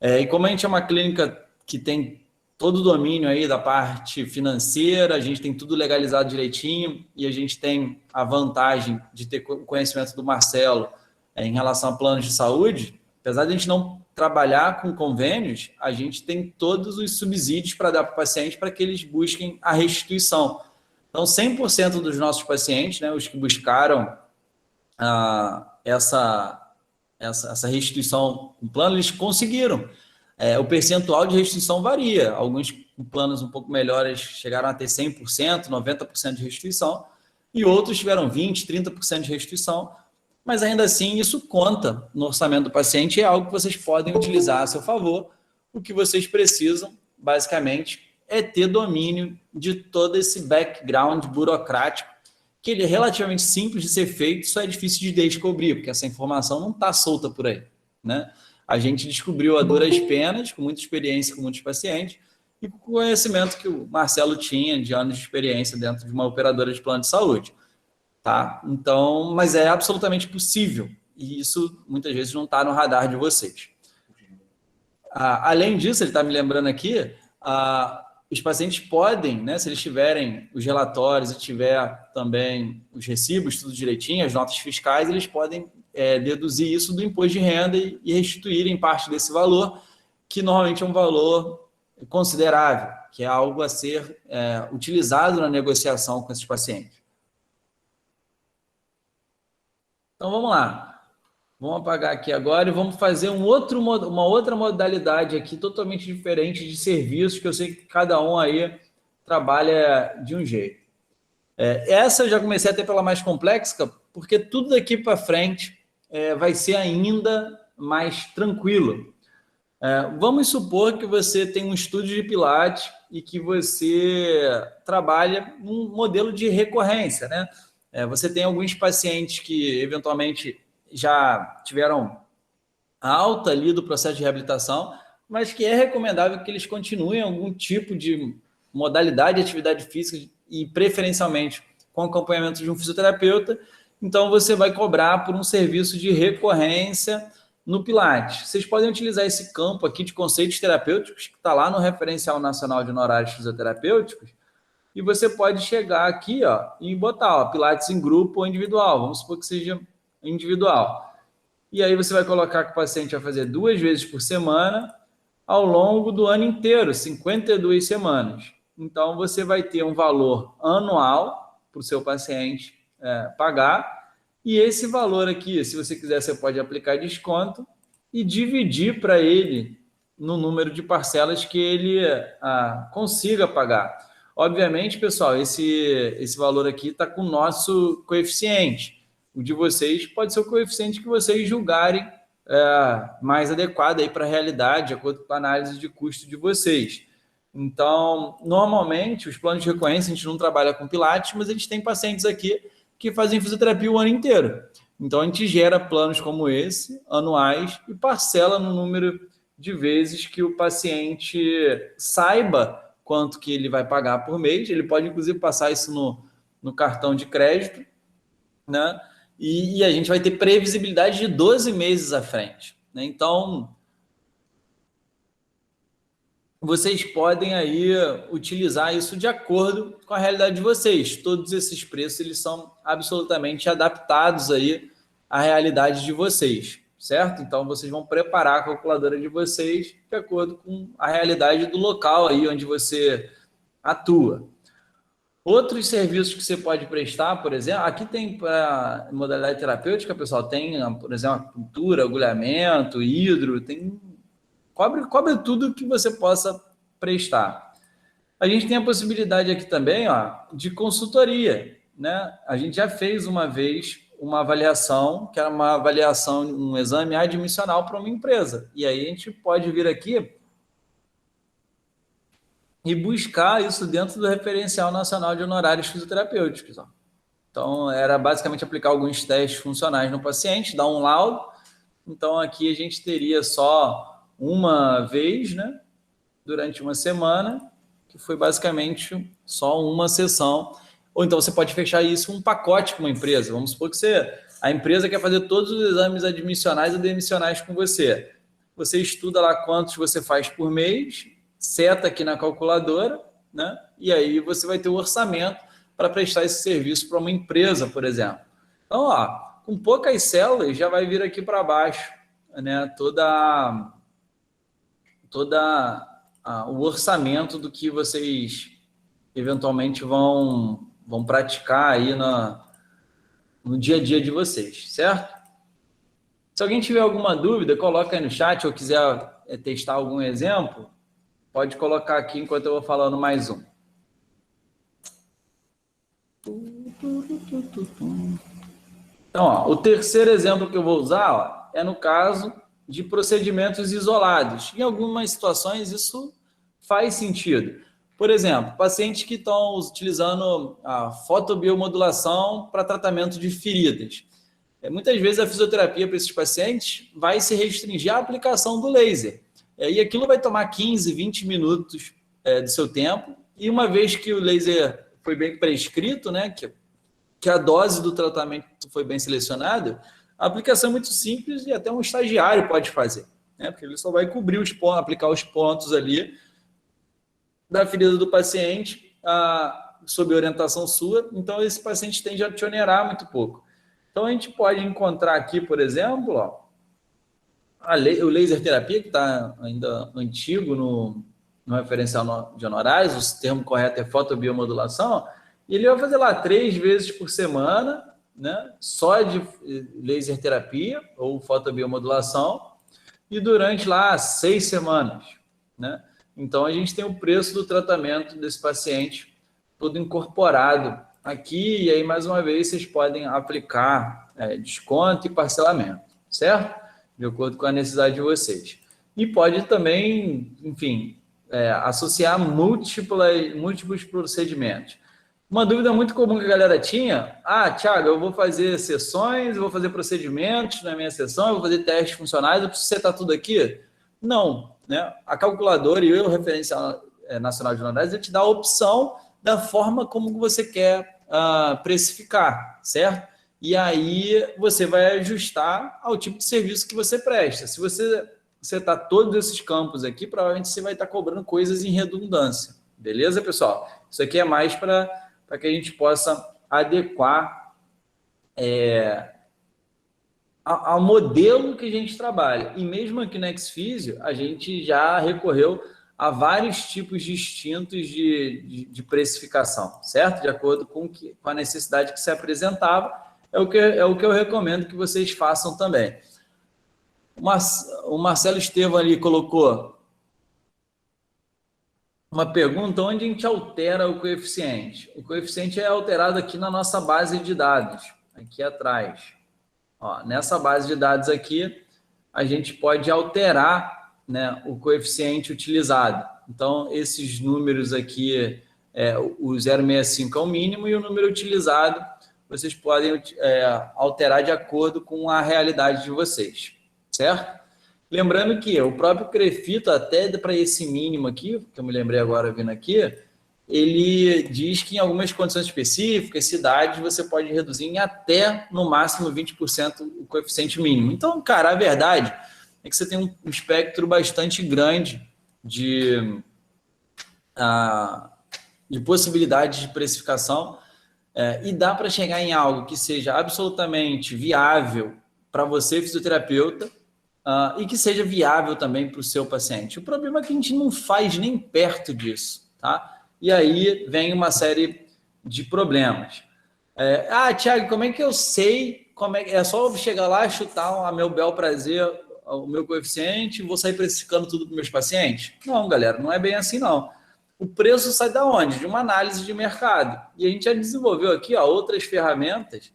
E como a gente é uma clínica que tem todo o domínio aí da parte financeira, a gente tem tudo legalizado direitinho e a gente tem a vantagem de ter conhecimento do Marcelo em relação a planos de saúde, apesar de a gente não trabalhar com convênios, a gente tem todos os subsídios para dar para o paciente para que eles busquem a restituição. Então, 100% dos nossos pacientes, né, os que buscaram essa restituição com plano, eles conseguiram. O percentual de restituição varia. Alguns planos um pouco melhores chegaram a ter 100%, 90% de restituição, e outros tiveram 20%, 30% de restituição, mas ainda assim isso conta no orçamento do paciente e é algo que vocês podem utilizar a seu favor. O que vocês precisam, basicamente, é ter domínio de todo esse background burocrático, que ele é relativamente simples de ser feito, só é difícil de descobrir, porque essa informação não está solta por aí, né? A gente descobriu a duras penas, com muita experiência com muitos pacientes, e com o conhecimento que o Marcelo tinha de anos de experiência dentro de uma operadora de plano de saúde. Tá? Então, mas é absolutamente possível, e isso muitas vezes não está no radar de vocês. Além disso, ele está me lembrando aqui, os pacientes podem, né, se eles tiverem os relatórios e tiver também os recibos, tudo direitinho, as notas fiscais, eles podem deduzir isso do imposto de renda e restituírem parte desse valor, que normalmente é um valor considerável, que é algo a ser utilizado na negociação com esses pacientes. Então, vamos lá. Vamos apagar aqui agora e vamos fazer uma outra modalidade aqui totalmente diferente de serviços, que eu sei que cada um aí trabalha de um jeito. Essa eu já comecei a ter pela mais complexa, porque tudo daqui para frente vai ser ainda mais tranquilo. Vamos supor que você tem um estúdio de Pilates e que você trabalha num modelo de recorrência, né? Você tem alguns pacientes que, eventualmente, já tiveram alta ali do processo de reabilitação, mas que é recomendável que eles continuem algum tipo de modalidade de atividade física e, preferencialmente, com acompanhamento de um fisioterapeuta. Então, você vai cobrar por um serviço de recorrência no Pilates. Vocês podem utilizar esse campo aqui de conceitos terapêuticos, que está lá no Referencial Nacional de Honorários Fisioterapêuticos, e você pode chegar aqui, ó, e botar, ó, Pilates em grupo ou individual. Vamos supor que seja individual. E aí você vai colocar que o paciente vai fazer 2 vezes por semana ao longo do ano inteiro, 52 semanas. Então, você vai ter um valor anual para o seu paciente pagar. E esse valor aqui, se você quiser, você pode aplicar desconto e dividir para ele no número de parcelas que ele consiga pagar. Obviamente, pessoal, esse valor aqui está com o nosso coeficiente. O de vocês pode ser o coeficiente que vocês julgarem mais adequado para a realidade, de acordo com a análise de custo de vocês. Então, normalmente, os planos de recorrência, a gente não trabalha com Pilates, mas a gente tem pacientes aqui que fazem fisioterapia o ano inteiro. Então, a gente gera planos como esse, anuais, e parcela no número de vezes que o paciente saiba quanto que ele vai pagar por mês. Ele pode, inclusive, passar isso no cartão de crédito, né? E a gente vai ter previsibilidade de 12 meses à frente, né? Então, vocês podem aí utilizar isso de acordo com a realidade de vocês. Todos esses preços, eles são absolutamente adaptados aí à realidade de vocês, certo? Então, vocês vão preparar a calculadora de vocês de acordo com a realidade do local aí onde você atua. Outros serviços que você pode prestar, por exemplo, aqui tem para modalidade terapêutica, pessoal, tem, por exemplo, acupuntura, agulhamento, hidro, cobre tudo que você possa prestar. A gente tem a possibilidade aqui também, ó, de consultoria, né? A gente já fez uma vez uma avaliação, que era uma avaliação, um exame admissional para uma empresa. E aí a gente pode vir aqui e buscar isso dentro do Referencial Nacional de Honorários Fisioterapêuticos. Ó. Então, era basicamente aplicar alguns testes funcionais no paciente, dar um laudo. Então, aqui a gente teria só uma vez, né, durante uma semana, que foi basicamente só uma sessão. Ou então você pode fechar isso um pacote com uma empresa. Vamos supor que a empresa quer fazer todos os exames admissionais e demissionais com você. Você estuda lá quantos você faz por mês, seta aqui na calculadora, né? E aí você vai ter o orçamento para prestar esse serviço para uma empresa, por exemplo. Então, ó, com poucas células já vai vir aqui para baixo, né? O orçamento do que vocês eventualmente vão praticar aí no dia a dia de vocês, certo? Se alguém tiver alguma dúvida, coloca aí no chat ou quiser testar algum exemplo, pode colocar aqui enquanto eu vou falando mais um. Então, ó, o terceiro exemplo que eu vou usar, ó, é no caso de procedimentos isolados. Em algumas situações isso faz sentido. Por exemplo, pacientes que estão utilizando a fotobiomodulação para tratamento de feridas. Muitas vezes a fisioterapia para esses pacientes vai se restringir à aplicação do laser. E aquilo vai tomar 15, 20 minutos do seu tempo. E uma vez que o laser foi bem prescrito, né, que a dose do tratamento foi bem selecionada, a aplicação é muito simples e até um estagiário pode fazer, né, porque ele só vai cobrir os pontos, aplicar os pontos ali da ferida do paciente sob orientação sua. Então, esse paciente tende a te onerar muito pouco. Então, a gente pode encontrar aqui, por exemplo, ó, o laser terapia, que está ainda antigo no referencial de honorários, o termo correto é fotobiomodulação, e ele vai fazer lá 3 vezes por semana, né, só de laser terapia ou fotobiomodulação, e durante lá 6 semanas, né? Então, a gente tem o preço do tratamento desse paciente todo incorporado aqui, e aí, mais uma vez, vocês podem aplicar desconto e parcelamento, certo? De acordo com a necessidade de vocês. E pode também, enfim, associar múltiplos procedimentos. Uma dúvida muito comum que a galera tinha: Thiago, eu vou fazer sessões, eu vou fazer procedimentos na minha sessão, eu vou fazer testes funcionais, eu preciso setar tudo aqui? Não, né? A calculadora e o Referencial Nacional de Honorários, ele te dá a opção da forma como você quer precificar, certo? E aí você vai ajustar ao tipo de serviço que você presta. Se você setar todos esses campos aqui, provavelmente você vai estar cobrando coisas em redundância. Beleza, pessoal? Isso aqui é mais para que a gente possa adequar ao modelo que a gente trabalha. E mesmo aqui na Xfisio, a gente já recorreu a vários tipos distintos de precificação, certo? De acordo com a necessidade que se apresentava, é o que eu recomendo que vocês façam também. O Marcelo Estevam ali colocou uma pergunta: onde a gente altera o coeficiente? O coeficiente é alterado aqui na nossa base de dados, aqui atrás. Ó, nessa base de dados aqui, a gente pode alterar, né, o coeficiente utilizado. Então, esses números aqui, o 0,65 é o mínimo, e o número utilizado vocês podem alterar de acordo com a realidade de vocês, certo? Lembrando que o próprio CREFITO, até para esse mínimo aqui, que eu me lembrei agora vindo aqui, ele diz que em algumas condições específicas, cidades, você pode reduzir em até, no máximo, 20% o coeficiente mínimo. Então, cara, a verdade é que você tem um espectro bastante grande de possibilidades de precificação, e dá para chegar em algo que seja absolutamente viável para você, fisioterapeuta, e que seja viável também para o seu paciente. O problema é que a gente não faz nem perto disso, tá? E aí vem uma série de problemas. Thiago, como é que eu sei? É só eu chegar lá, chutar a meu bel prazer, o meu coeficiente, e vou sair precificando tudo para meus pacientes? Não, galera, não é bem assim, não. O preço sai da onde? De uma análise de mercado. E a gente já desenvolveu aqui outras ferramentas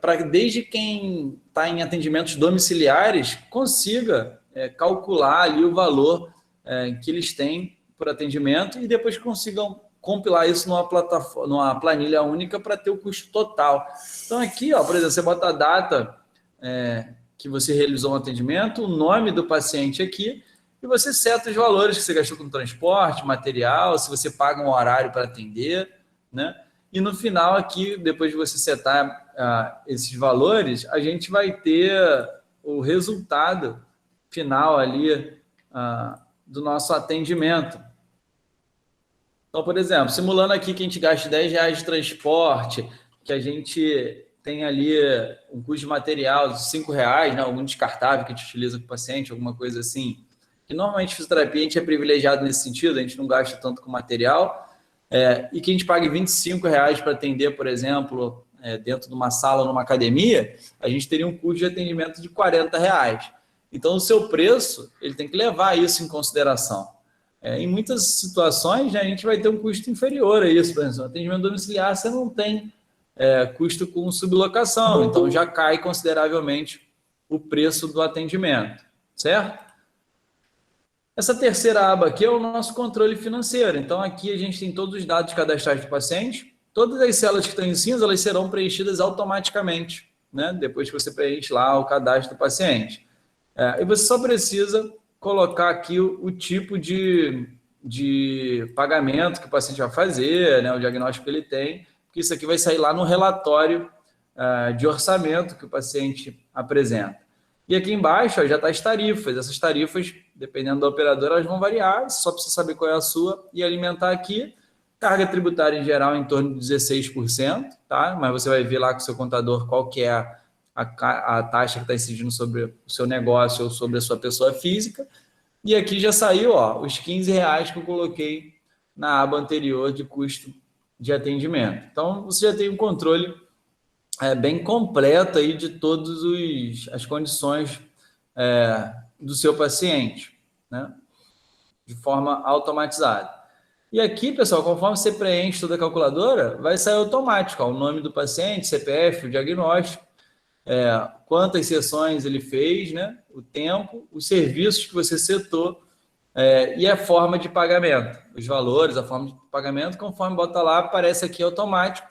para que desde quem está em atendimentos domiciliares consiga calcular ali o valor que eles têm por atendimento e depois consigam compilar isso numa plataforma, numa planilha única para ter o custo total. Então aqui, por exemplo, você bota a data que você realizou um atendimento, o nome do paciente aqui, e você seta os valores que você gastou com transporte, material, se você paga um horário para atender, né? E no final aqui, depois de você setar esses valores, a gente vai ter o resultado final ali do nosso atendimento. Então, por exemplo, simulando aqui que a gente gasta R$10 de transporte, que a gente tem ali um custo de material de R$5, né? Algum descartável que a gente utiliza com o paciente, alguma coisa assim. Que normalmente fisioterapia a gente é privilegiado nesse sentido, a gente não gasta tanto com material, e que a gente pague R$25 para atender, por exemplo, dentro de uma sala, numa academia, a gente teria um custo de atendimento de R$40. Então, o seu preço, ele tem que levar isso em consideração. Em muitas situações, né, a gente vai ter um custo inferior a isso. Por exemplo, atendimento domiciliar, você não tem custo com sublocação, então já cai consideravelmente o preço do atendimento, certo? Essa terceira aba aqui é o nosso controle financeiro. Então, aqui a gente tem todos os dados cadastrais do paciente. Todas as células que estão em cinza, elas serão preenchidas automaticamente, né? Depois que você preenche lá o cadastro do paciente. E você só precisa colocar aqui o tipo de pagamento que o paciente vai fazer, né? O diagnóstico que ele tem, porque isso aqui vai sair lá no relatório de orçamento que o paciente apresenta. E aqui embaixo já está as tarifas. Essas tarifas, dependendo da operadora, elas vão variar, só precisa saber qual é a sua e alimentar aqui. Carga tributária em geral em torno de 16%, tá? Mas você vai ver lá com o seu contador qual que é a taxa que está incidindo sobre o seu negócio ou sobre a sua pessoa física. E aqui já saiu os R$15 que eu coloquei na aba anterior de custo de atendimento. Então, você já tem um controle bem completo aí de todas as condições do seu paciente, né? De forma automatizada. E aqui, pessoal, conforme você preenche toda a calculadora, vai sair automático o nome do paciente, CPF, o diagnóstico, quantas sessões ele fez, né? O tempo, os serviços que você setou e a forma de pagamento, os valores, a forma de pagamento, conforme bota lá, aparece aqui automático.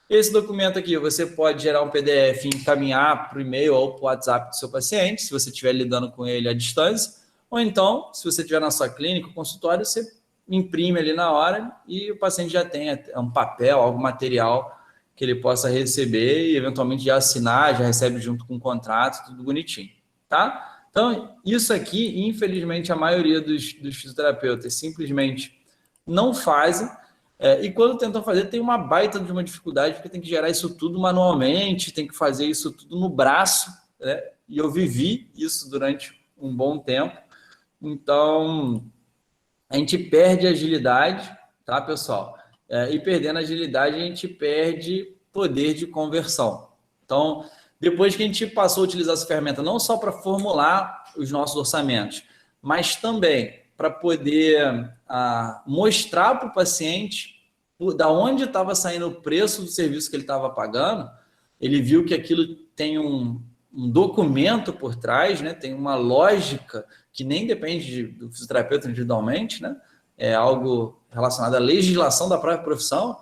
Esse documento aqui, você pode gerar um PDF e encaminhar para o e-mail ou para o WhatsApp do seu paciente, se você estiver lidando com ele à distância, ou então, se você estiver na sua clínica, consultório, você imprime ali na hora e o paciente já tem um papel, algum material que ele possa receber e eventualmente já assinar, já recebe junto com o contrato, tudo bonitinho, tá? Então, isso aqui, infelizmente, a maioria dos fisioterapeutas simplesmente não fazem, e quando tentam fazer, tem uma baita de uma dificuldade, porque tem que gerar isso tudo manualmente, tem que fazer isso tudo no braço, né? E eu vivi isso durante um bom tempo. Então, a gente perde agilidade, tá, pessoal? E perdendo agilidade, a gente perde poder de conversão. Então, depois que a gente passou a utilizar essa ferramenta, não só para formular os nossos orçamentos, mas também para poder mostrar para o paciente da onde estava saindo o preço do serviço que ele estava pagando, ele viu que aquilo tem um documento por trás, né? Tem uma lógica que nem depende do fisioterapeuta individualmente, né? É algo relacionado à legislação da própria profissão.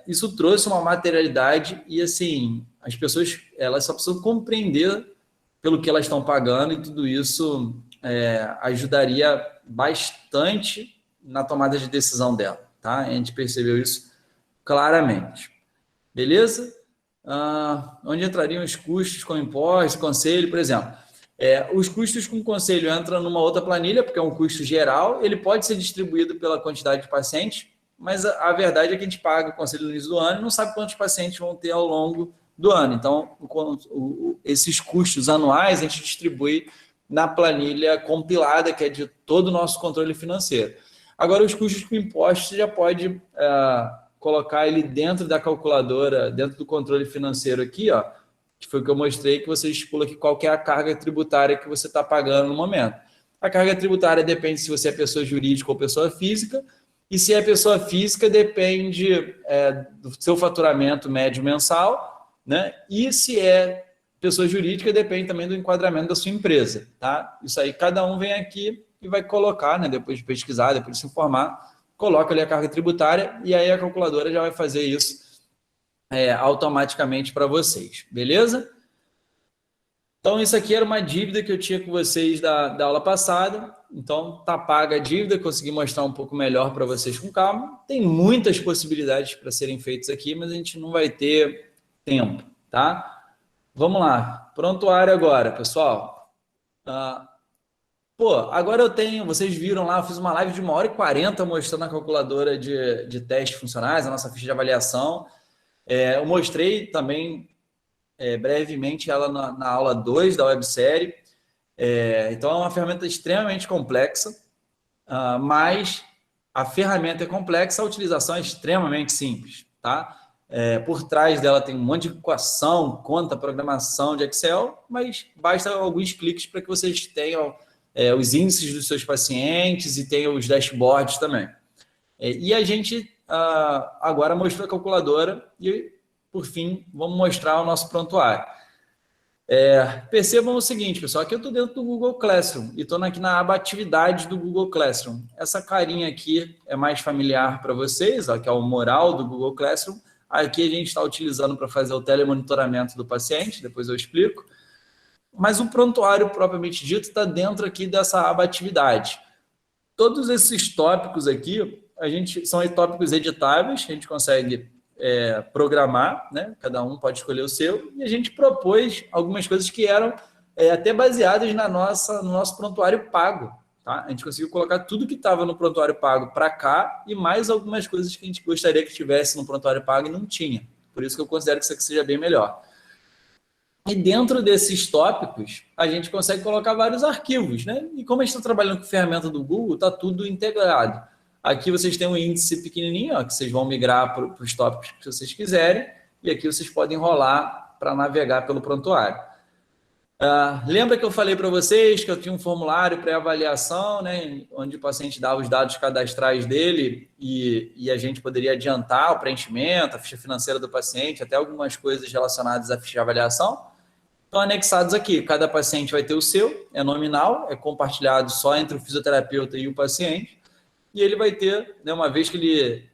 Isso trouxe uma materialidade e, assim, as pessoas elas só precisam compreender pelo que elas estão pagando e tudo isso ajudaria bastante na tomada de decisão dela, tá? A gente percebeu isso claramente. Beleza? Onde entrariam os custos com impostos, conselho, por exemplo. Os custos com conselho entram numa outra planilha, porque é um custo geral, ele pode ser distribuído pela quantidade de pacientes, mas a verdade é que a gente paga o conselho no início do ano e não sabe quantos pacientes vão ter ao longo do ano. Então, esses custos anuais a gente distribui na planilha compilada, que é de todo o nosso controle financeiro. Agora, os custos com impostos você já pode colocar ele dentro da calculadora, dentro do controle financeiro aqui, ó, que foi o que eu mostrei, que você estipula aqui qual que é a carga tributária que você está pagando no momento. A carga tributária depende se você é pessoa jurídica ou pessoa física, e se é pessoa física, depende do seu faturamento médio mensal, né? E se é pessoa jurídica, depende também do enquadramento da sua empresa, tá? Isso aí, cada um vem aqui e vai colocar, né? Depois de pesquisar, depois de se informar, coloca ali a carga tributária e aí a calculadora já vai fazer isso automaticamente para vocês, beleza? Então, isso aqui era uma dívida que eu tinha com vocês da aula passada. Então, tá paga a dívida, consegui mostrar um pouco melhor para vocês com calma. Tem muitas possibilidades para serem feitas aqui, mas a gente não vai ter tempo, tá? Vamos lá, prontuário agora, pessoal. Agora eu tenho, vocês viram lá, eu fiz uma live de 1h40 mostrando a calculadora de testes funcionais, a nossa ficha de avaliação. Eu mostrei também brevemente ela na aula 2 da websérie. Então, é uma ferramenta extremamente complexa, mas a ferramenta é complexa, a utilização é extremamente simples, tá? Por trás dela tem um monte de equação, conta, programação de Excel, mas basta alguns cliques para que vocês tenham os índices dos seus pacientes e tenham os dashboards também. E a gente agora mostrou a calculadora e, por fim, vamos mostrar o nosso prontuário. Percebam o seguinte, pessoal, aqui eu estou dentro do Google Classroom e estou aqui na aba atividades do Google Classroom. Essa carinha aqui é mais familiar para vocês, ó, que é o mural do Google Classroom. Aqui a gente está utilizando para fazer o telemonitoramento do paciente, depois eu explico. Mas o prontuário propriamente dito está dentro aqui dessa aba atividade. Todos esses tópicos aqui, são tópicos editáveis, que a gente consegue programar, né? Cada um pode escolher o seu, e a gente propôs algumas coisas que eram até baseadas no nosso prontuário pago. Tá? A gente conseguiu colocar tudo que estava no prontuário pago para cá e mais algumas coisas que a gente gostaria que tivesse no prontuário pago e não tinha. Por isso que eu considero que isso aqui seja bem melhor. E dentro desses tópicos, a gente consegue colocar vários arquivos, né? E como a gente está trabalhando com ferramenta do Google, está tudo integrado. Aqui vocês têm um índice pequenininho, ó, que vocês vão migrar para os tópicos que vocês quiserem, e aqui vocês podem rolar para navegar pelo prontuário. Lembra que eu falei para vocês que eu tinha um formulário pré-avaliação, né, onde o paciente dava os dados cadastrais dele e a gente poderia adiantar o preenchimento, a ficha financeira do paciente, até algumas coisas relacionadas à ficha de avaliação? Estão anexados aqui. Cada paciente vai ter o seu, é nominal, é compartilhado só entre o fisioterapeuta e o paciente, e ele vai ter, né, uma vez que ele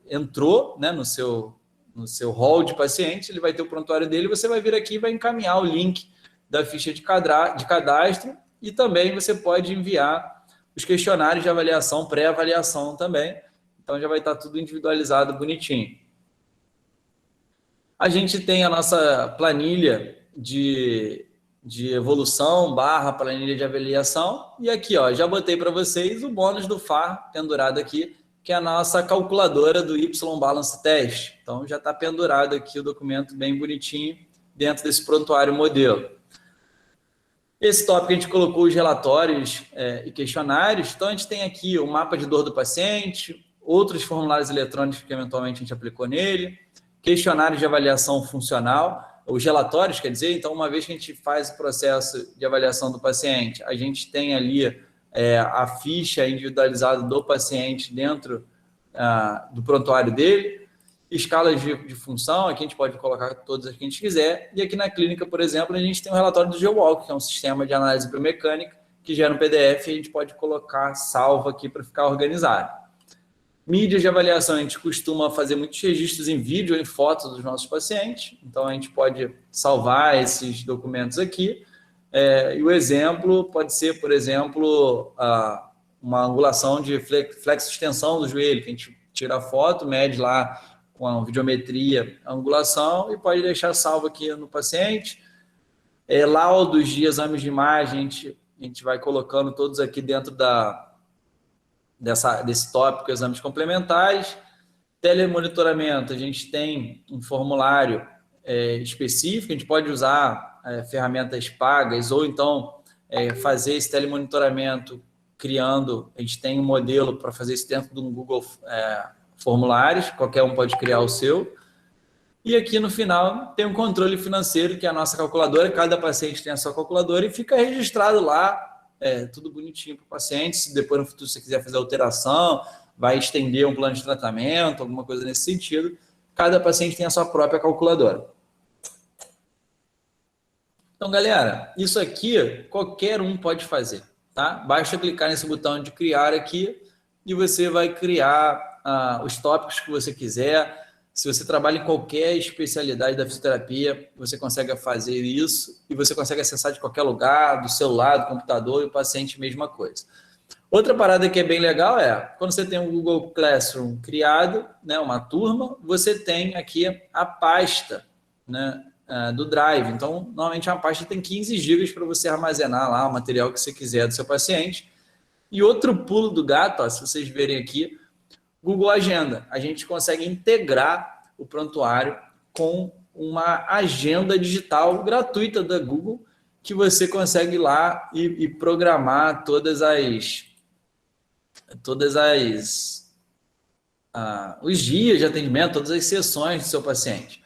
entrou, né, no seu hall de paciente, ele vai ter o prontuário dele, você vai vir aqui e vai encaminhar o link da ficha de cadastro e também você pode enviar os questionários de avaliação, pré-avaliação também. Então, já vai estar tudo individualizado, bonitinho. A gente tem a nossa planilha de evolução / planilha de avaliação. E aqui, ó, já botei para vocês o bônus do FAR pendurado aqui, que é a nossa calculadora do Y-Balance Test. Então, já está pendurado aqui o documento bem bonitinho dentro desse prontuário modelo. Esse tópico a gente colocou os relatórios e questionários. Então, a gente tem aqui o mapa de dor do paciente, outros formulários eletrônicos que eventualmente a gente aplicou nele, questionários de avaliação funcional, os relatórios, quer dizer, então, uma vez que a gente faz o processo de avaliação do paciente, a gente tem ali a ficha individualizada do paciente dentro do prontuário dele, escalas de função, aqui a gente pode colocar todas as que a gente quiser, e aqui na clínica, por exemplo, a gente tem um relatório do GeoWalk, que é um sistema de análise biomecânica, que gera um PDF e a gente pode colocar salvo aqui para ficar organizado. Mídias de avaliação, a gente costuma fazer muitos registros em vídeo ou em foto dos nossos pacientes, então a gente pode salvar esses documentos aqui, e o exemplo pode ser, por exemplo, uma angulação de flexo-extensão do joelho, que a gente tira a foto, mede lá com a videometria, a angulação, e pode deixar salvo aqui no paciente. Laudos de exames de imagem, a gente vai colocando todos aqui dentro desse tópico, exames complementares. Telemonitoramento, a gente tem um formulário específico, a gente pode usar ferramentas pagas, ou então fazer esse telemonitoramento criando, a gente tem um modelo para fazer isso dentro do Google formulários, qualquer um pode criar o seu. E aqui no final tem um controle financeiro, que é a nossa calculadora, cada paciente tem a sua calculadora e fica registrado lá, tudo bonitinho para o paciente. Se depois no futuro você quiser fazer alteração, vai estender um plano de tratamento, alguma coisa nesse sentido, cada paciente tem a sua própria calculadora. Então, galera, isso aqui qualquer um pode fazer, tá? Basta clicar nesse botão de criar aqui e você vai criar os tópicos que você quiser. Se você trabalha em qualquer especialidade da fisioterapia, você consegue fazer isso e você consegue acessar de qualquer lugar, do celular, do computador, e o paciente, mesma coisa. Outra parada que é bem legal é, quando você tem um Google Classroom criado, né, uma turma, você tem aqui a pasta, né, do Drive. Então, normalmente uma pasta tem 15 GB para você armazenar lá o material que você quiser do seu paciente. E outro pulo do gato, ó, se vocês verem aqui, Google Agenda. A gente consegue integrar o prontuário com uma agenda digital gratuita da Google, que você consegue ir lá e programar todos os dias de atendimento, todas as sessões do seu paciente.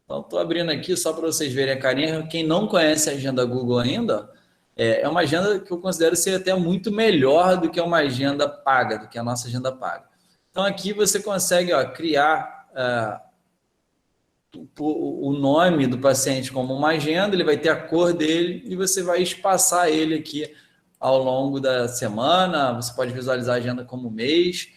Então, estou abrindo aqui só para vocês verem a carinha. Quem não conhece a agenda Google ainda, é uma agenda que eu considero ser até muito melhor do que uma agenda paga, do que a nossa agenda paga. Então, aqui você consegue criar o nome do paciente como uma agenda, ele vai ter a cor dele e você vai espaçar ele aqui ao longo da semana. Você pode visualizar a agenda como mês.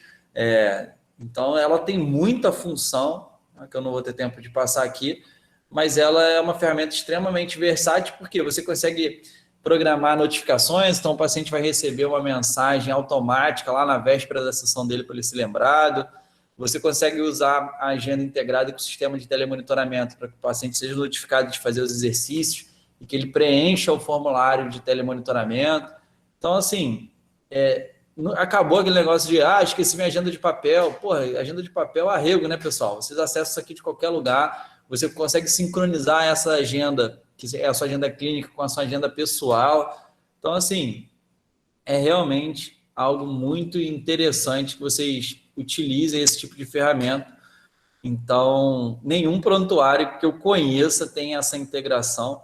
Então, ela tem muita função, que eu não vou ter tempo de passar aqui, mas ela é uma ferramenta extremamente versátil, porque você consegue programar notificações. Então, o paciente vai receber uma mensagem automática lá na véspera da sessão dele para ele se lembrado. Você consegue usar a agenda integrada com o sistema de telemonitoramento para que o paciente seja notificado de fazer os exercícios e que ele preencha o formulário de telemonitoramento. Então, assim, acabou aquele negócio de, esqueci minha agenda de papel. Porra, agenda de papel é arrego, né, pessoal? Vocês acessam isso aqui de qualquer lugar. Você consegue sincronizar essa agenda, que é a sua agenda clínica, com a sua agenda pessoal. Então, assim, é realmente algo muito interessante que vocês utilizem esse tipo de ferramenta. Então, nenhum prontuário que eu conheça tem essa integração.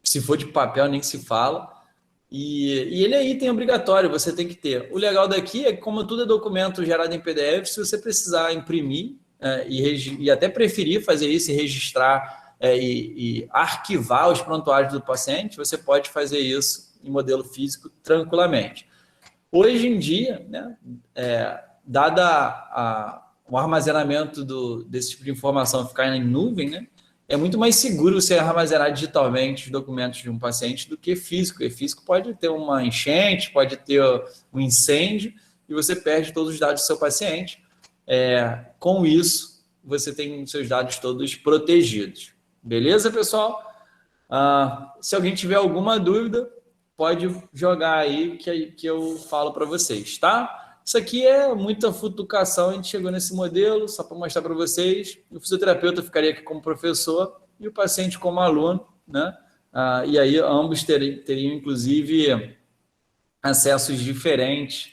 Se for de papel, nem se fala. E ele é item obrigatório, você tem que ter. O legal daqui é que, como tudo é documento gerado em PDF, se você precisar imprimir e até preferir fazer isso e registrar e arquivar os prontuários do paciente, você pode fazer isso em modelo físico tranquilamente. Hoje em dia, né, dada o armazenamento desse tipo de informação ficar em nuvem, né, é muito mais seguro você armazenar digitalmente os documentos de um paciente do que físico. E físico pode ter uma enchente, pode ter um incêndio e você perde todos os dados do seu paciente. Com isso, você tem seus dados todos protegidos. Beleza, pessoal? Se alguém tiver alguma dúvida, pode jogar aí que eu falo para vocês, tá? Isso aqui é muita futucação, a gente chegou nesse modelo, só para mostrar para vocês. O fisioterapeuta ficaria aqui como professor e o paciente como aluno, né? E aí ambos teriam, inclusive, acessos diferentes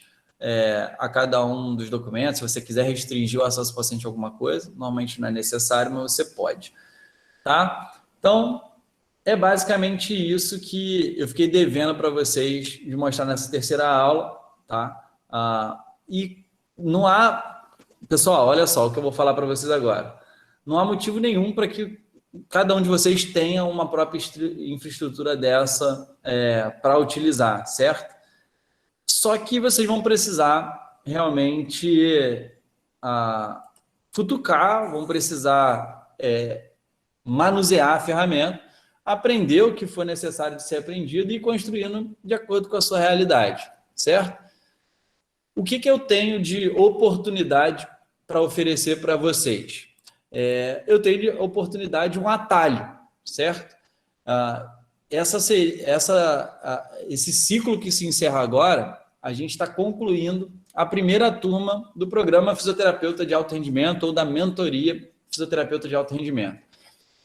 a cada um dos documentos. Se você quiser restringir o acesso do paciente a alguma coisa, normalmente não é necessário, mas você pode, tá? Então, é basicamente isso que eu fiquei devendo para vocês de mostrar nessa terceira aula, tá? E não há... Pessoal, olha só o que eu vou falar para vocês agora. Não há motivo nenhum para que cada um de vocês tenha uma própria infraestrutura dessa para utilizar, certo? Só que vocês vão precisar realmente futucar, vão precisar manusear a ferramenta, aprender o que for necessário de ser aprendido e ir construindo de acordo com a sua realidade, certo? O que eu tenho de oportunidade para oferecer para vocês? Eu tenho de oportunidade um atalho, certo? Esse ciclo que se encerra agora, a gente está concluindo a primeira turma do programa Fisioterapeuta de Alto Rendimento ou da mentoria Fisioterapeuta de Alto Rendimento.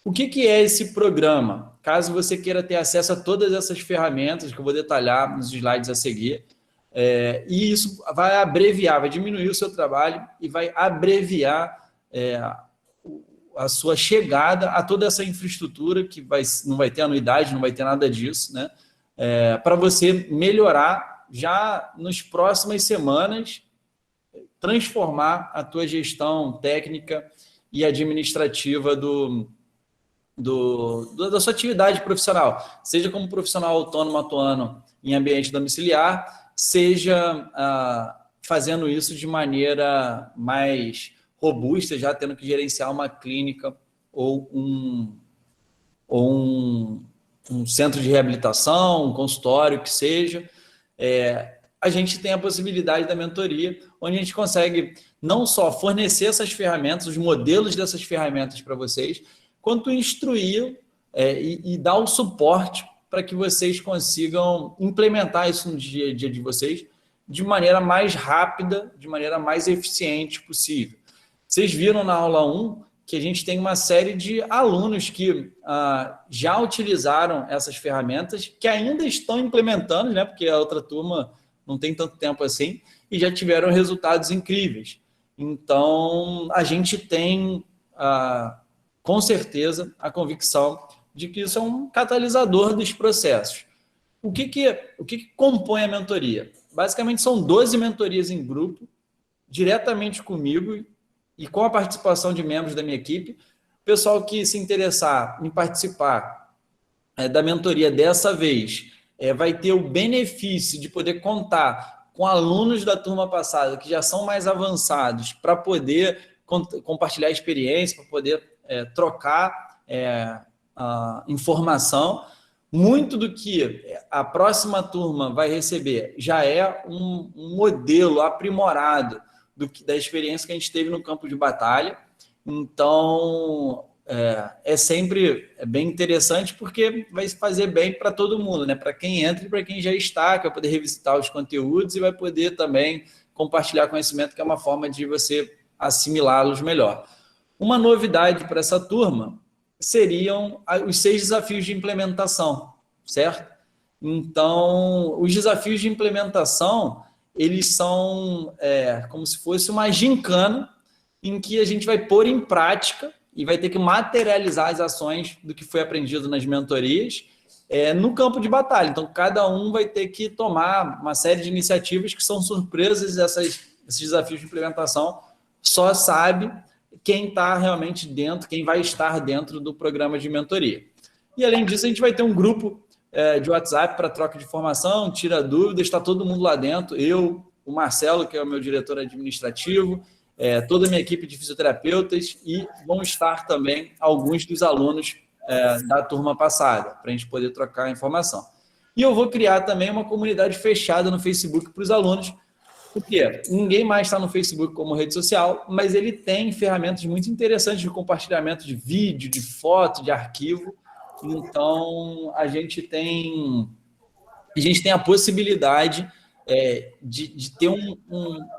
O que é esse programa? Caso você queira ter acesso a todas essas ferramentas que eu vou detalhar nos slides a seguir, E isso vai abreviar, vai diminuir o seu trabalho e vai abreviar a sua chegada a toda essa infraestrutura que não vai ter anuidade, não vai ter nada disso, né? Para você melhorar já nas próximas semanas, transformar a tua gestão técnica e administrativa da sua atividade profissional, seja como profissional autônomo atuando em ambiente domiciliar, seja fazendo isso de maneira mais robusta, já tendo que gerenciar uma clínica ou um centro de reabilitação, um consultório, que seja. A gente tem a possibilidade da mentoria, onde a gente consegue não só fornecer essas ferramentas, os modelos dessas ferramentas para vocês, quanto instruir e dar o suporte para que vocês consigam implementar isso no dia a dia de vocês de maneira mais rápida, de maneira mais eficiente possível. Vocês viram na aula 1 que a gente tem uma série de alunos que já utilizaram essas ferramentas, que ainda estão implementando, né, porque a outra turma não tem tanto tempo assim, e já tiveram resultados incríveis. Então, a gente tem, com certeza, a convicção de que isso é um catalisador dos processos. O que compõe a mentoria? Basicamente, são 12 mentorias em grupo, diretamente comigo e com a participação de membros da minha equipe. O pessoal que se interessar em participar da mentoria dessa vez vai ter o benefício de poder contar com alunos da turma passada que já são mais avançados para poder compartilhar experiência, para poder trocar informação. Muito do que a próxima turma vai receber já é um modelo aprimorado da experiência que a gente teve no campo de batalha. Então, sempre bem interessante, porque vai fazer bem para todo mundo, né? Para quem entra e para quem já está, que vai poder revisitar os conteúdos e vai poder também compartilhar conhecimento, que é uma forma de você assimilá-los melhor. Uma novidade para essa turma seriam os 6 desafios de implementação, certo? Então, os desafios de implementação, eles são como se fosse uma gincana em que a gente vai pôr em prática e vai ter que materializar as ações do que foi aprendido nas mentorias no campo de batalha. Então, cada um vai ter que tomar uma série de iniciativas que são surpresas. Esses desafios de implementação só sabe quem está realmente dentro, quem vai estar dentro do programa de mentoria. E, além disso, a gente vai ter um grupo de WhatsApp para troca de informação, tira dúvidas, está todo mundo lá dentro, eu, o Marcelo, que é o meu diretor administrativo, toda a minha equipe de fisioterapeutas, e vão estar também alguns dos alunos da turma passada, para a gente poder trocar informação. E eu vou criar também uma comunidade fechada no Facebook para os alunos, porque ninguém mais está no Facebook como rede social, mas ele tem ferramentas muito interessantes de compartilhamento de vídeo, de foto, de arquivo. Então, a gente tem a possibilidade de ter um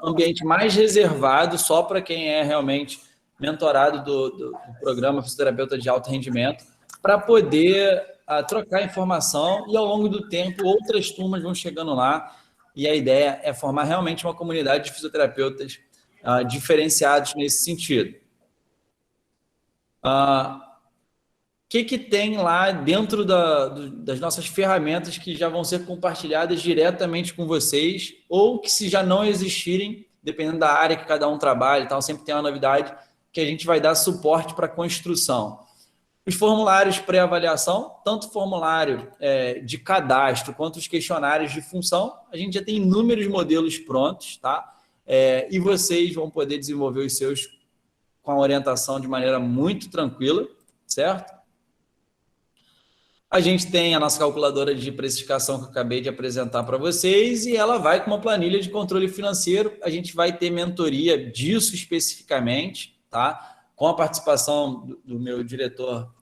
ambiente mais reservado só para quem é realmente mentorado do programa Fisioterapeuta de Alto Rendimento, para poder trocar informação, e ao longo do tempo outras turmas vão chegando lá, e a ideia é formar realmente uma comunidade de fisioterapeutas diferenciados nesse sentido. O que tem lá dentro das nossas ferramentas que já vão ser compartilhadas diretamente com vocês, ou que, se já não existirem, dependendo da área que cada um trabalha, então sempre tem uma novidade que a gente vai dar suporte para a construção. Os formulários pré-avaliação, tanto o formulário de cadastro quanto os questionários de função, a gente já tem inúmeros modelos prontos, tá? E vocês vão poder desenvolver os seus com a orientação de maneira muito tranquila, certo? A gente tem a nossa calculadora de precificação que eu acabei de apresentar para vocês, e ela vai com uma planilha de controle financeiro. A gente vai ter mentoria disso especificamente, tá? Com a participação do meu diretor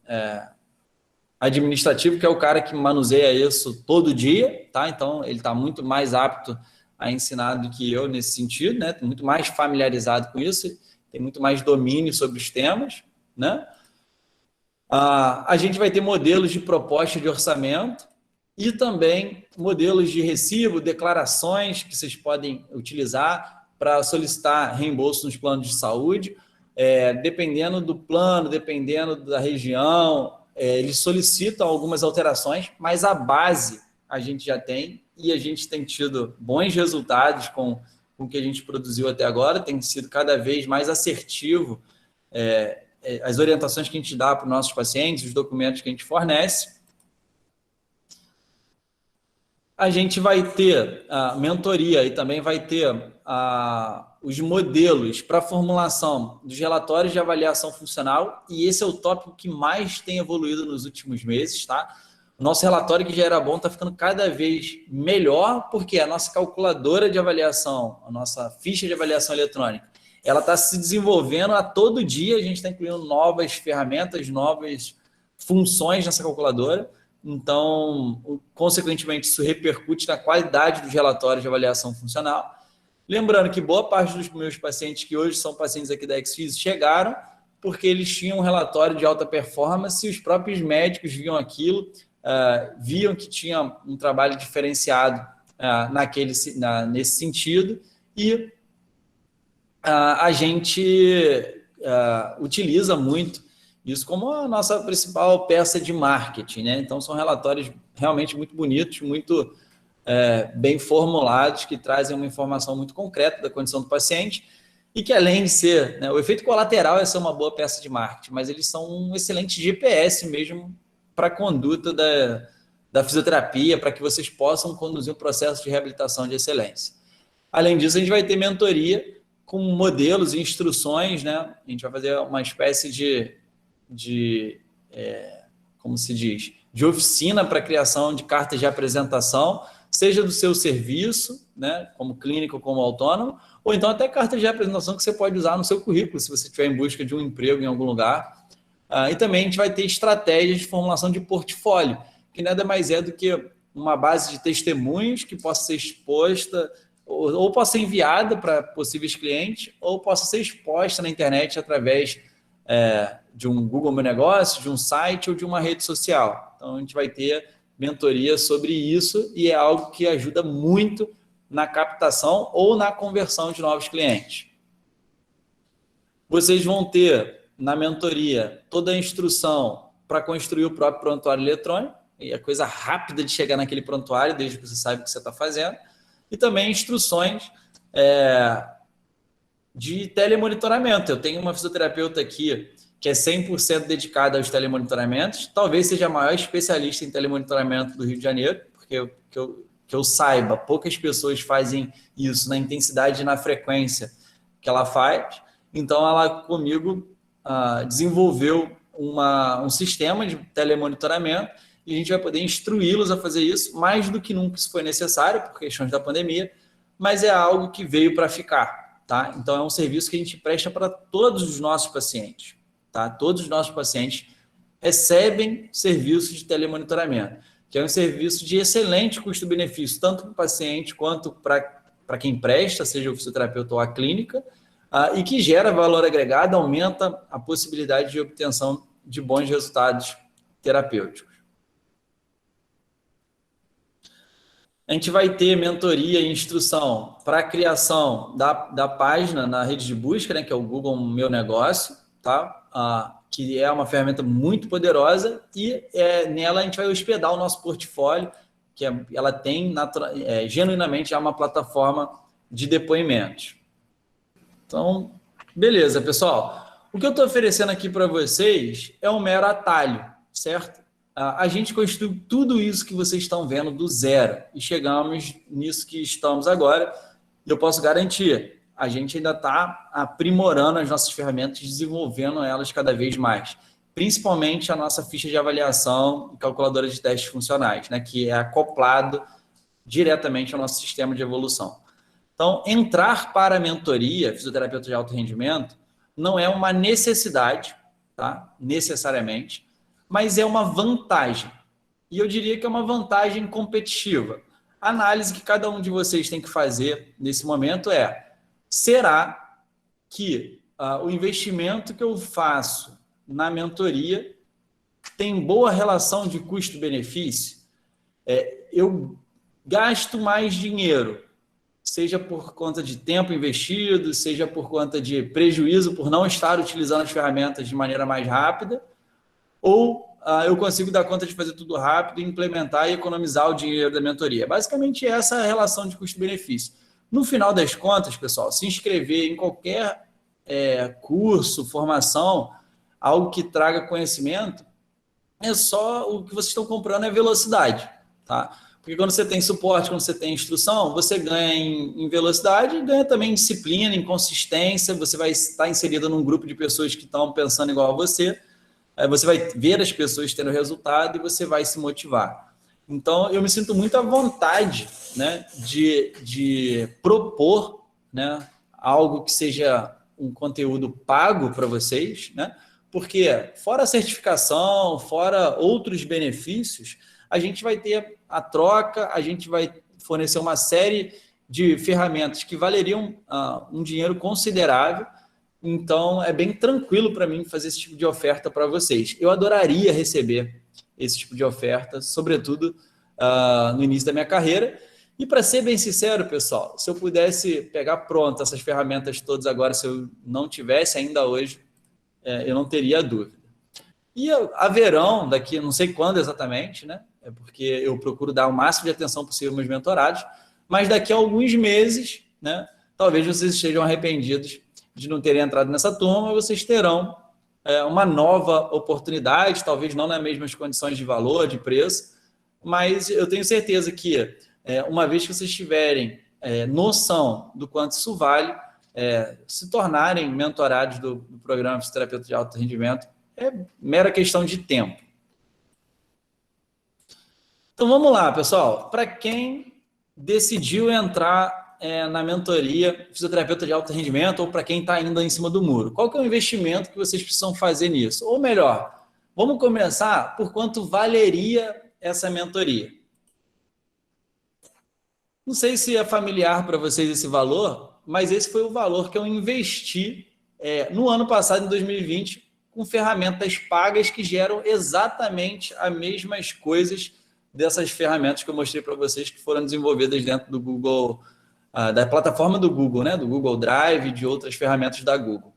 administrativo, que é o cara que manuseia isso todo dia, tá? Então, ele está muito mais apto a ensinar do que eu nesse sentido, né? Muito mais familiarizado com isso, tem muito mais domínio sobre os temas, né? A gente vai ter modelos de proposta de orçamento, e também modelos de recibo, declarações que vocês podem utilizar para solicitar reembolso nos planos de saúde. Dependendo do plano, dependendo da região, eles solicitam algumas alterações, mas a base a gente já tem e a gente tem tido bons resultados com o que a gente produziu até agora, tem sido cada vez mais assertivo as orientações que a gente dá para os nossos pacientes, os documentos que a gente fornece. A gente vai ter a mentoria e também vai ter os modelos para formulação dos relatórios de avaliação funcional, e esse é o tópico que mais tem evoluído nos últimos meses, tá? O nosso relatório, que já era bom, está ficando cada vez melhor, porque a nossa calculadora de avaliação, a nossa ficha de avaliação eletrônica, ela está se desenvolvendo a todo dia, a gente está incluindo novas ferramentas, novas funções nessa calculadora. Então, consequentemente, isso repercute na qualidade dos relatórios de avaliação funcional. Lembrando que boa parte dos meus pacientes, que hoje são pacientes aqui da XFIS, chegaram porque eles tinham um relatório de alta performance e os próprios médicos viam aquilo, viam que tinha um trabalho diferenciado nesse sentido, e a gente utiliza muito isso como a nossa principal peça de marketing, né? Então, são relatórios realmente muito bonitos, muito bem formulados, que trazem uma informação muito concreta da condição do paciente e que, além de ser, né, o efeito colateral é ser uma boa peça de marketing, mas eles são um excelente GPS mesmo para a conduta da fisioterapia, para que vocês possam conduzir um processo de reabilitação de excelência. Além disso, a gente vai ter mentoria com modelos e instruções, né? A gente vai fazer uma espécie como se diz, de oficina para criação de cartas de apresentação, seja do seu serviço, né, como clínico, como autônomo, ou então até cartas de apresentação que você pode usar no seu currículo, se você estiver em busca de um emprego em algum lugar. E também a gente vai ter estratégias de formulação de portfólio, que nada mais é do que uma base de testemunhos que possa ser exposta, ou possa ser enviada para possíveis clientes, ou possa ser exposta na internet através de um Google Meu Negócio, de um site ou de uma rede social. Então, a gente vai ter mentoria sobre isso e é algo que ajuda muito na captação ou na conversão de novos clientes. Vocês vão ter na mentoria toda a instrução para construir o próprio prontuário eletrônico, e é coisa rápida de chegar naquele prontuário, desde que você saiba o que você está fazendo, e também instruções de telemonitoramento. Eu tenho uma fisioterapeuta aqui que é 100% dedicada aos telemonitoramentos, talvez seja a maior especialista em telemonitoramento do Rio de Janeiro, porque que eu saiba, poucas pessoas fazem isso na intensidade e na frequência que ela faz. Então, ela comigo desenvolveu um sistema de telemonitoramento e a gente vai poder instruí-los a fazer isso, mais do que nunca isso foi necessário, por questões da pandemia, mas é algo que veio para ficar, tá? Então, é um serviço que a gente presta para todos os nossos pacientes, tá? Todos os nossos pacientes recebem serviços de telemonitoramento, que é um serviço de excelente custo-benefício, tanto para o paciente quanto para quem presta, seja o fisioterapeuta ou a clínica, e que gera valor agregado, aumenta a possibilidade de obtenção de bons resultados terapêuticos. A gente vai ter mentoria e instrução para a criação da página na rede de busca, né, que é o Google Meu Negócio, tá? Que é uma ferramenta muito poderosa e nela a gente vai hospedar o nosso portfólio, que ela tem genuinamente uma plataforma de depoimentos. Então, beleza, pessoal. O que eu estou oferecendo aqui para vocês é um mero atalho, certo? A gente construiu tudo isso que vocês estão vendo do zero e chegamos nisso que estamos agora. E eu posso garantir, a gente ainda está aprimorando as nossas ferramentas, desenvolvendo elas cada vez mais. Principalmente a nossa ficha de avaliação e calculadora de testes funcionais, né, que é acoplado diretamente ao nosso sistema de evolução. Então, entrar para a mentoria, fisioterapeuta de alto rendimento, não é uma necessidade, tá? Necessariamente, mas é uma vantagem. E eu diria que é uma vantagem competitiva. A análise que cada um de vocês tem que fazer nesse momento será que o investimento que eu faço na mentoria tem boa relação de custo-benefício? eu gasto mais dinheiro, seja por conta de tempo investido, seja por conta de prejuízo por não estar utilizando as ferramentas de maneira mais rápida, ou eu consigo dar conta de fazer tudo rápido, implementar e economizar o dinheiro da mentoria. Basicamente, essa é a relação de custo-benefício. No final das contas, pessoal, se inscrever em qualquer curso, formação, algo que traga conhecimento, é só o que vocês estão comprando é velocidade, tá? Porque quando você tem suporte, quando você tem instrução, você ganha em velocidade e ganha também em disciplina, em consistência, você vai estar inserido num grupo de pessoas que estão pensando igual a você, aí você vai ver as pessoas tendo resultado e você vai se motivar. Então, eu me sinto muito à vontade, né, de propor, né, algo que seja um conteúdo pago para vocês, né? Porque fora a certificação, fora outros benefícios, a gente vai ter a troca, a gente vai fornecer uma série de ferramentas que valeriam um dinheiro considerável. Então, é bem tranquilo para mim fazer esse tipo de oferta para vocês. Eu adoraria receber esse tipo de oferta, sobretudo no início da minha carreira. E para ser bem sincero, pessoal, se eu pudesse pegar pronto essas ferramentas todas agora, se eu não tivesse ainda hoje, eu não teria dúvida. E haverão, daqui não sei quando exatamente, né? É porque eu procuro dar o máximo de atenção possível aos meus mentorados, mas daqui a alguns meses, né? Talvez vocês estejam arrependidos de não terem entrado nessa turma, vocês terão uma nova oportunidade, talvez não nas mesmas condições de valor, de preço, mas eu tenho certeza que uma vez que vocês tiverem noção do quanto isso vale, se tornarem mentorados do programa Fisioterapeuta de Alto Rendimento, é mera questão de tempo. Então vamos lá, pessoal. Para quem decidiu entrar na mentoria Fisioterapeuta de Alto Rendimento ou para quem está ainda em cima do muro, qual que é o investimento que vocês precisam fazer nisso? Ou melhor, vamos começar por quanto valeria essa mentoria. Não sei se é familiar para vocês esse valor, mas esse foi o valor que eu investi no ano passado, em 2020, com ferramentas pagas que geram exatamente as mesmas coisas dessas ferramentas que eu mostrei para vocês que foram desenvolvidas dentro do Google, da plataforma do Google, né? Do Google Drive e de outras ferramentas da Google.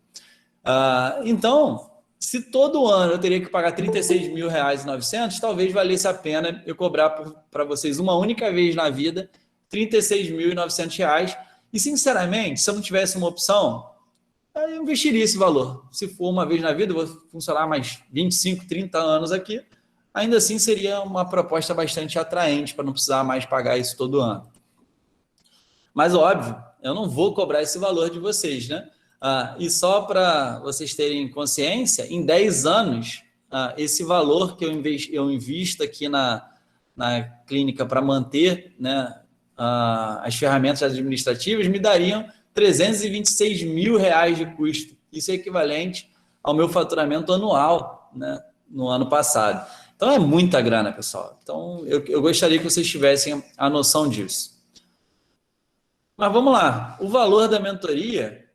Então, se todo ano eu teria que pagar R$ 36.900, talvez valesse a pena eu cobrar para vocês uma única vez na vida R$ 36.900. E, sinceramente, se eu não tivesse uma opção, eu investiria esse valor. Se for uma vez na vida, eu vou funcionar mais 25, 30 anos aqui, ainda assim seria uma proposta bastante atraente para não precisar mais pagar isso todo ano. Mas, óbvio, eu não vou cobrar esse valor de vocês, né? E só para vocês terem consciência, em 10 anos, esse valor que eu invisto aqui na clínica para manter, né, as ferramentas administrativas me dariam R$ 326 mil de custo. Isso é equivalente ao meu faturamento anual, né, no ano passado. Então, é muita grana, pessoal. Então, eu gostaria que vocês tivessem a noção disso. Mas vamos lá. O valor da mentoria,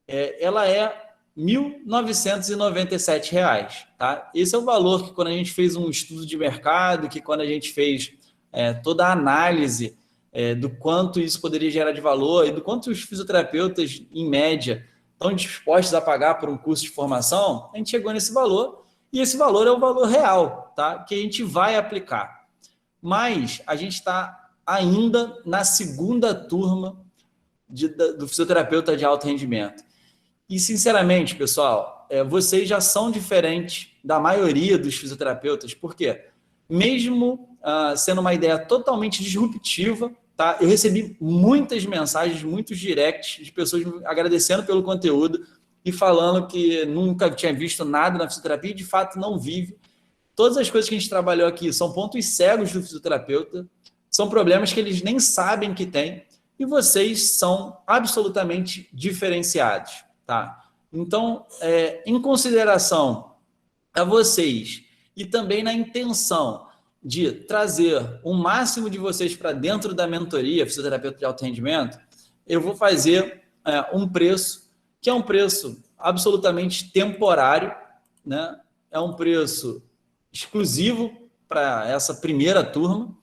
ela é R$ 1.997. Tá? Esse é o valor que, quando a gente fez um estudo de mercado, que quando a gente fez toda a análise do quanto isso poderia gerar de valor e do quanto os fisioterapeutas, em média, estão dispostos a pagar por um curso de formação, a gente chegou nesse valor, e esse valor é o valor real, tá? Que a gente vai aplicar. Mas a gente está ainda na segunda turma do fisioterapeuta de alto rendimento. E, sinceramente, pessoal, vocês já são diferentes da maioria dos fisioterapeutas, porque mesmo sendo uma ideia totalmente disruptiva, tá? Eu recebi muitas mensagens, muitos directs de pessoas me agradecendo pelo conteúdo e falando que nunca tinha visto nada na fisioterapia e, de fato, não vive. Todas as coisas que a gente trabalhou aqui são pontos cegos do fisioterapeuta, são problemas que eles nem sabem que têm, e vocês são absolutamente diferenciados, tá? Então, em consideração a vocês e também na intenção de trazer o máximo de vocês para dentro da mentoria Fisioterapeuta de Alto Rendimento, eu vou fazer um preço que é um preço absolutamente temporário, né? É um preço exclusivo para essa primeira turma,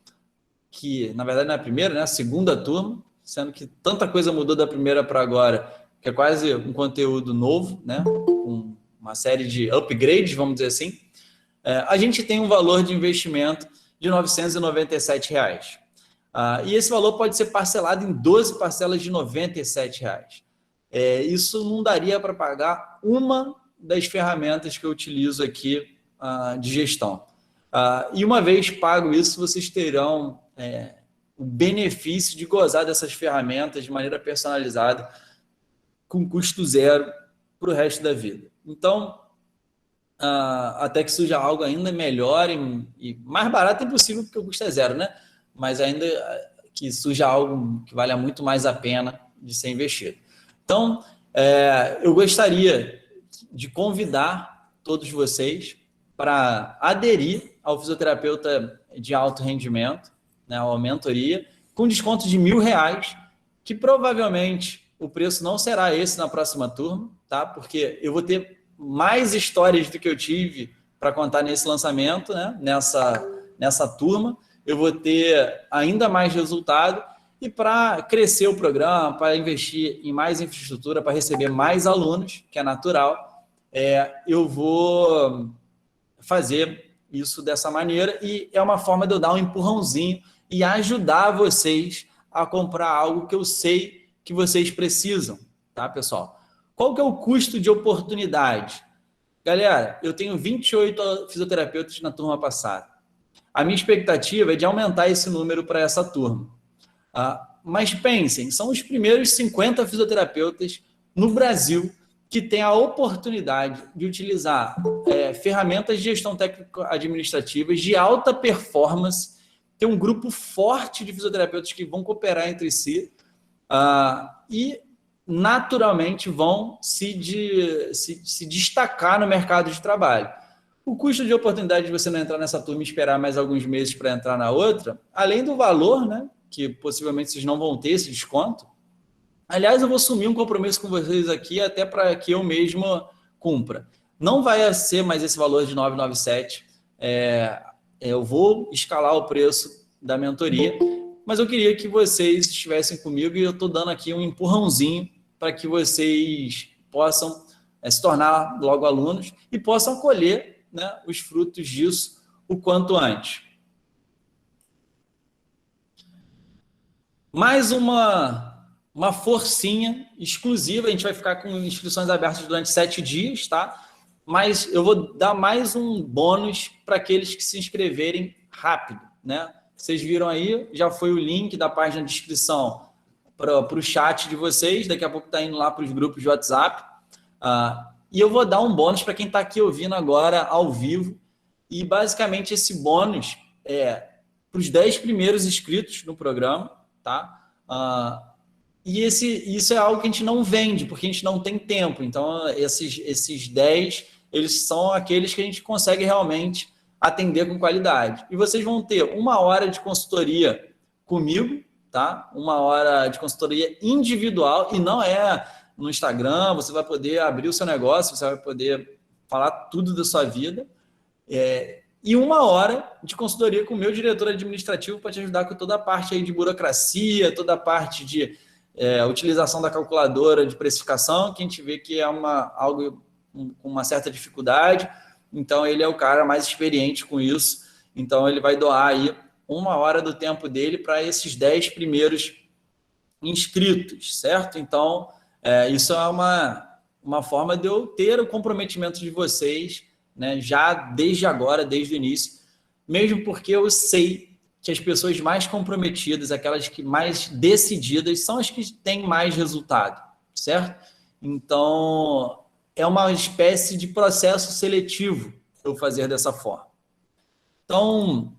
que, na verdade, não é a primeira, né? A segunda turma, sendo que tanta coisa mudou da primeira para agora, que é quase um conteúdo novo, né? Com uma série de upgrades, vamos dizer assim. A gente tem um valor de investimento de R$ 997. E esse valor pode ser parcelado em 12 parcelas de R$ 97. Isso não daria para pagar uma das ferramentas que eu utilizo aqui de gestão. E uma vez pago isso, vocês terão o benefício de gozar dessas ferramentas de maneira personalizada, com custo zero para o resto da vida. Então, até que surja algo ainda melhor e mais barato é possível, porque o custo é zero, né? Mas ainda que surja algo que valha muito mais a pena de ser investido. Então, eu gostaria de convidar todos vocês para aderir ao fisioterapeuta de alto rendimento, né, a mentoria, com desconto de R$ 1.000, que provavelmente o preço não será esse na próxima turma, tá? Porque eu vou ter mais histórias do que eu tive para contar nesse lançamento, né? Nessa turma. Eu vou ter ainda mais resultado e para crescer o programa, para investir em mais infraestrutura, para receber mais alunos, que é natural, eu vou fazer isso dessa maneira e é uma forma de eu dar um empurrãozinho e ajudar vocês a comprar algo que eu sei que vocês precisam, tá, pessoal? Qual que é o custo de oportunidade? Galera, eu tenho 28 fisioterapeutas na turma passada. A minha expectativa é de aumentar esse número para essa turma. Mas pensem, são os primeiros 50 fisioterapeutas no Brasil que têm a oportunidade de utilizar ferramentas de gestão técnico-administrativas de alta performance, ter um grupo forte de fisioterapeutas que vão cooperar entre si e naturalmente vão se destacar no mercado de trabalho. O custo de oportunidade de você não entrar nessa turma e esperar mais alguns meses para entrar na outra, além do valor, né, que possivelmente vocês não vão ter esse desconto. Aliás, eu vou assumir um compromisso com vocês aqui até para que eu mesmo cumpra. Não vai ser mais esse valor de 997. Eu vou escalar o preço da mentoria, mas eu queria que vocês estivessem comigo e eu estou dando aqui um empurrãozinho para que vocês possam se tornar logo alunos e possam colher, né, os frutos disso o quanto antes. Mais uma forcinha exclusiva, a gente vai ficar com inscrições abertas durante 7 dias, tá? Mas eu vou dar mais um bônus para aqueles que se inscreverem rápido, né? Vocês viram aí, já foi o link da página de inscrição para o chat de vocês, daqui a pouco está indo lá para os grupos de WhatsApp. E eu vou dar um bônus para quem está aqui ouvindo agora ao vivo. E basicamente esse bônus é para os 10 primeiros inscritos no programa, tá? E isso é algo que a gente não vende, porque a gente não tem tempo. Então, esses 10, eles são aqueles que a gente consegue realmente atender com qualidade. E vocês vão ter 1 hora de consultoria comigo, tá? 1 hora de consultoria individual, e não é no Instagram, você vai poder abrir o seu negócio, você vai poder falar tudo da sua vida. E 1 hora de consultoria com o meu diretor administrativo para te ajudar com toda a parte aí de burocracia, toda a parte de utilização da calculadora de precificação, que a gente vê que é algo com uma certa dificuldade. Então, ele é o cara mais experiente com isso. Então, ele vai doar aí 1 hora do tempo dele para esses 10 primeiros inscritos, certo? Então, isso é uma forma de eu ter o comprometimento de vocês, né, já desde agora, desde o início, mesmo porque eu sei que as pessoas mais comprometidas, aquelas que mais decididas, são as que têm mais resultado, certo? Então, é uma espécie de processo seletivo eu fazer dessa forma. Então,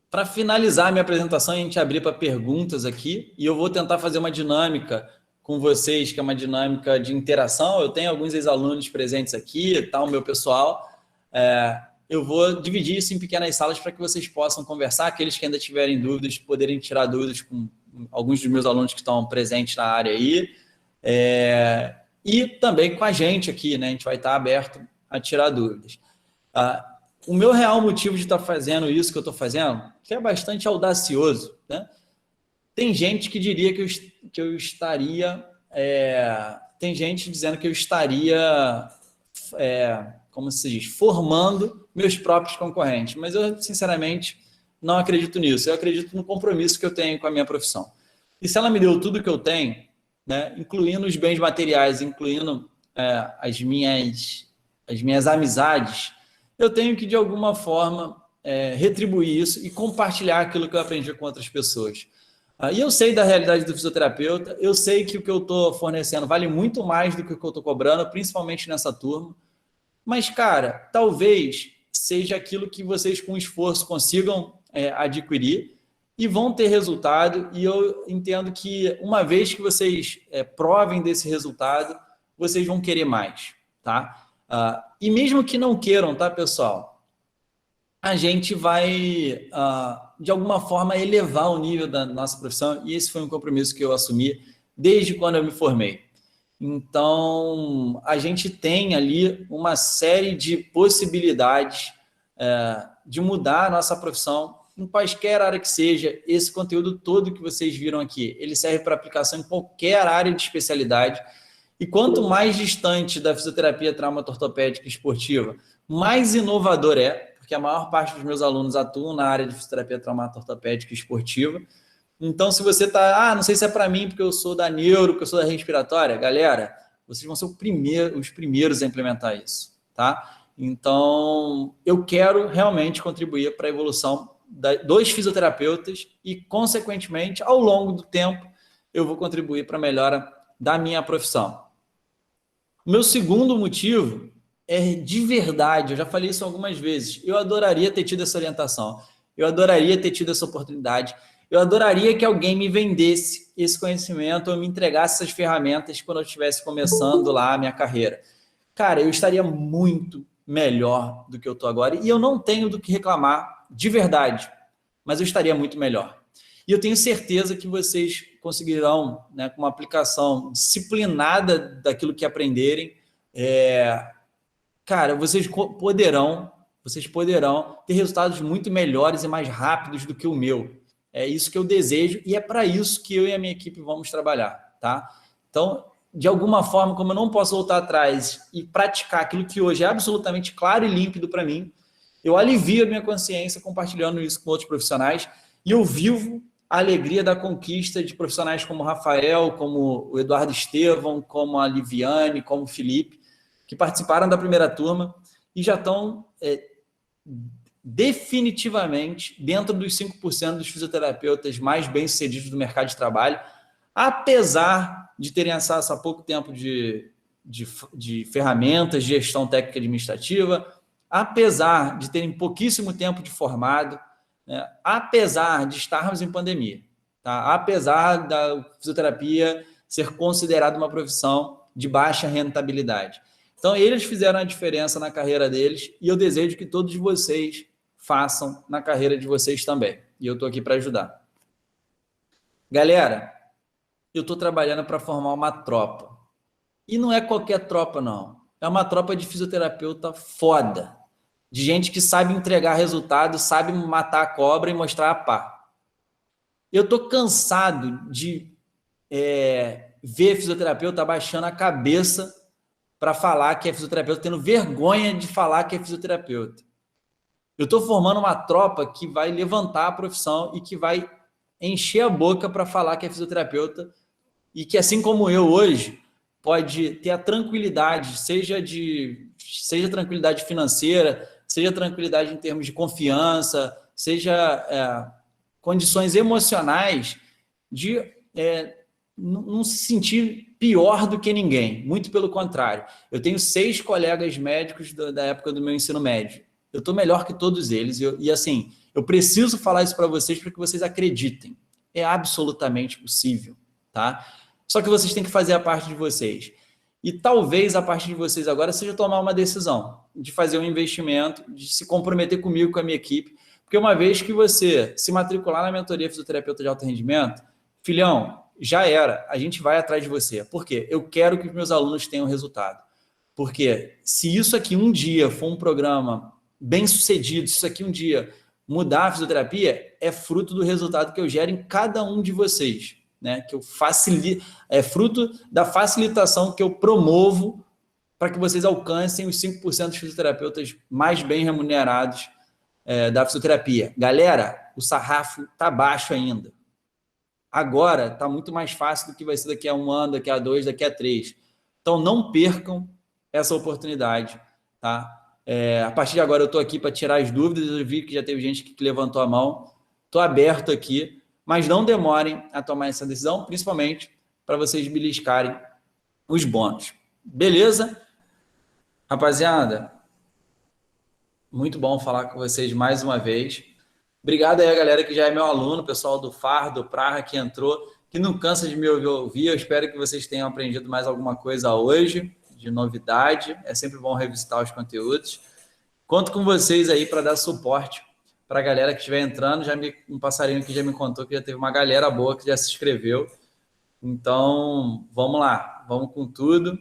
para finalizar a minha apresentação, a gente abrir para perguntas aqui, e eu vou tentar fazer uma dinâmica com vocês, que é uma dinâmica de interação. Eu tenho alguns ex-alunos presentes aqui, tá, o meu pessoal. Eu vou dividir isso em pequenas salas para que vocês possam conversar, aqueles que ainda tiverem dúvidas, poderem tirar dúvidas com alguns dos meus alunos que estão presentes na área aí. E também com a gente aqui, né? A gente vai estar aberto a tirar dúvidas. o meu real motivo de estar fazendo isso que eu estou fazendo, que é bastante audacioso, né? Tem gente que diria que eu estaria... tem gente dizendo que eu estaria, como se diz, formando meus próprios concorrentes. Mas eu, sinceramente, não acredito nisso. Eu acredito no compromisso que eu tenho com a minha profissão. E se ela me deu tudo que eu tenho, né, incluindo os bens materiais, incluindo as minhas amizades, eu tenho que, de alguma forma, retribuir isso e compartilhar aquilo que eu aprendi com outras pessoas. E eu sei da realidade do fisioterapeuta, eu sei que o que eu estou fornecendo vale muito mais do que o que eu estou cobrando, principalmente nessa turma. Mas, cara, talvez seja aquilo que vocês, com esforço, consigam adquirir e vão ter resultado. E eu entendo que, uma vez que vocês provem desse resultado, vocês vão querer mais, tá? E mesmo que não queiram, tá, pessoal? A gente vai, de alguma forma, elevar o nível da nossa profissão, e esse foi um compromisso que eu assumi desde quando eu me formei. Então, a gente tem ali uma série de possibilidades de mudar a nossa profissão, em quaisquer área que seja. Esse conteúdo todo que vocês viram aqui, ele serve para aplicação em qualquer área de especialidade. E quanto mais distante da fisioterapia traumato-ortopédica esportiva, mais inovador porque a maior parte dos meus alunos atuam na área de fisioterapia traumato-ortopédica esportiva. Então, se você está, não sei se é para mim, porque eu sou da neuro, porque eu sou da respiratória, galera, vocês vão ser os primeiros a implementar isso, tá? Então, eu quero realmente contribuir para a evolução dos fisioterapeutas e, consequentemente, ao longo do tempo, eu vou contribuir para a melhora da minha profissão. O meu segundo motivo de verdade, eu já falei isso algumas vezes, eu adoraria ter tido essa orientação, eu adoraria ter tido essa oportunidade, eu adoraria que alguém me vendesse esse conhecimento ou me entregasse essas ferramentas quando eu estivesse começando lá a minha carreira. Cara, eu estaria muito melhor do que eu estou agora e eu não tenho do que reclamar de verdade, mas eu estaria muito melhor. E eu tenho certeza que vocês conseguirão, né, com uma aplicação disciplinada daquilo que aprenderem, cara, vocês poderão ter resultados muito melhores e mais rápidos do que o meu. É isso que eu desejo e é para isso que eu e a minha equipe vamos trabalhar, tá? Então, de alguma forma, como eu não posso voltar atrás e praticar aquilo que hoje é absolutamente claro e límpido para mim, eu alivio a minha consciência compartilhando isso com outros profissionais e eu vivo a alegria da conquista de profissionais como o Rafael, como o Eduardo Estevão, como a Liviane, como o Felipe, que participaram da primeira turma e já estão definitivamente dentro dos 5% dos fisioterapeutas mais bem-sucedidos do mercado de trabalho, apesar de terem acesso há pouco tempo de ferramentas de gestão técnica administrativa, apesar de terem pouquíssimo tempo de formado, né, apesar de estarmos em pandemia, tá? Apesar da fisioterapia ser considerada uma profissão de baixa rentabilidade. Então, eles fizeram a diferença na carreira deles e eu desejo que todos vocês façam na carreira de vocês também. E eu estou aqui para ajudar. Galera, eu estou trabalhando para formar uma tropa. E não é qualquer tropa, não. É uma tropa de fisioterapeuta foda. De gente que sabe entregar resultado, sabe matar a cobra e mostrar a pá. Eu estou cansado de ver fisioterapeuta abaixando a cabeça para falar que é fisioterapeuta, tendo vergonha de falar que é fisioterapeuta. Eu estou formando uma tropa que vai levantar a profissão e que vai encher a boca para falar que é fisioterapeuta e que, assim como eu hoje, pode ter a tranquilidade, seja tranquilidade financeira, seja tranquilidade em termos de confiança, seja condições emocionais de não se sentir pior do que ninguém. Muito pelo contrário. Eu tenho 6 colegas médicos da época do meu ensino médio. Eu estou melhor que todos eles. E assim, eu preciso falar isso para vocês para que vocês acreditem. É absolutamente possível, tá? Só que vocês têm que fazer a parte de vocês. E talvez a parte de vocês agora seja tomar uma decisão de fazer um investimento, de se comprometer comigo, com a minha equipe. Porque uma vez que você se matricular na mentoria fisioterapeuta de alto rendimento, filhão, já era, a gente vai atrás de você. Por quê? Eu quero que os meus alunos tenham resultado. Porque se isso aqui um dia for um programa bem-sucedido, se isso aqui um dia mudar a fisioterapia, é fruto do resultado que eu gero em cada um de vocês, né? Que eu facilito, é fruto da facilitação que eu promovo para que vocês alcancem os 5% dos fisioterapeutas mais bem remunerados da fisioterapia. Galera, o sarrafo está baixo ainda. Agora está muito mais fácil do que vai ser daqui a 1 ano, daqui a 2, daqui a 3. Então, não percam essa oportunidade, tá? A partir de agora, eu estou aqui para tirar as dúvidas. Eu vi que já teve gente que levantou a mão. Estou aberto aqui, mas não demorem a tomar essa decisão, principalmente para vocês beliscarem os bônus. Beleza? Rapaziada, muito bom falar com vocês mais uma vez. Obrigado aí a galera que já é meu aluno, pessoal do FAR, do Praha, que entrou, que não cansa de me ouvir. Eu espero que vocês tenham aprendido mais alguma coisa hoje, de novidade. É sempre bom revisitar os conteúdos. Conto com vocês aí para dar suporte para a galera que estiver entrando. Um passarinho aqui já me contou que já teve uma galera boa que já se inscreveu. Então, vamos lá, vamos com tudo.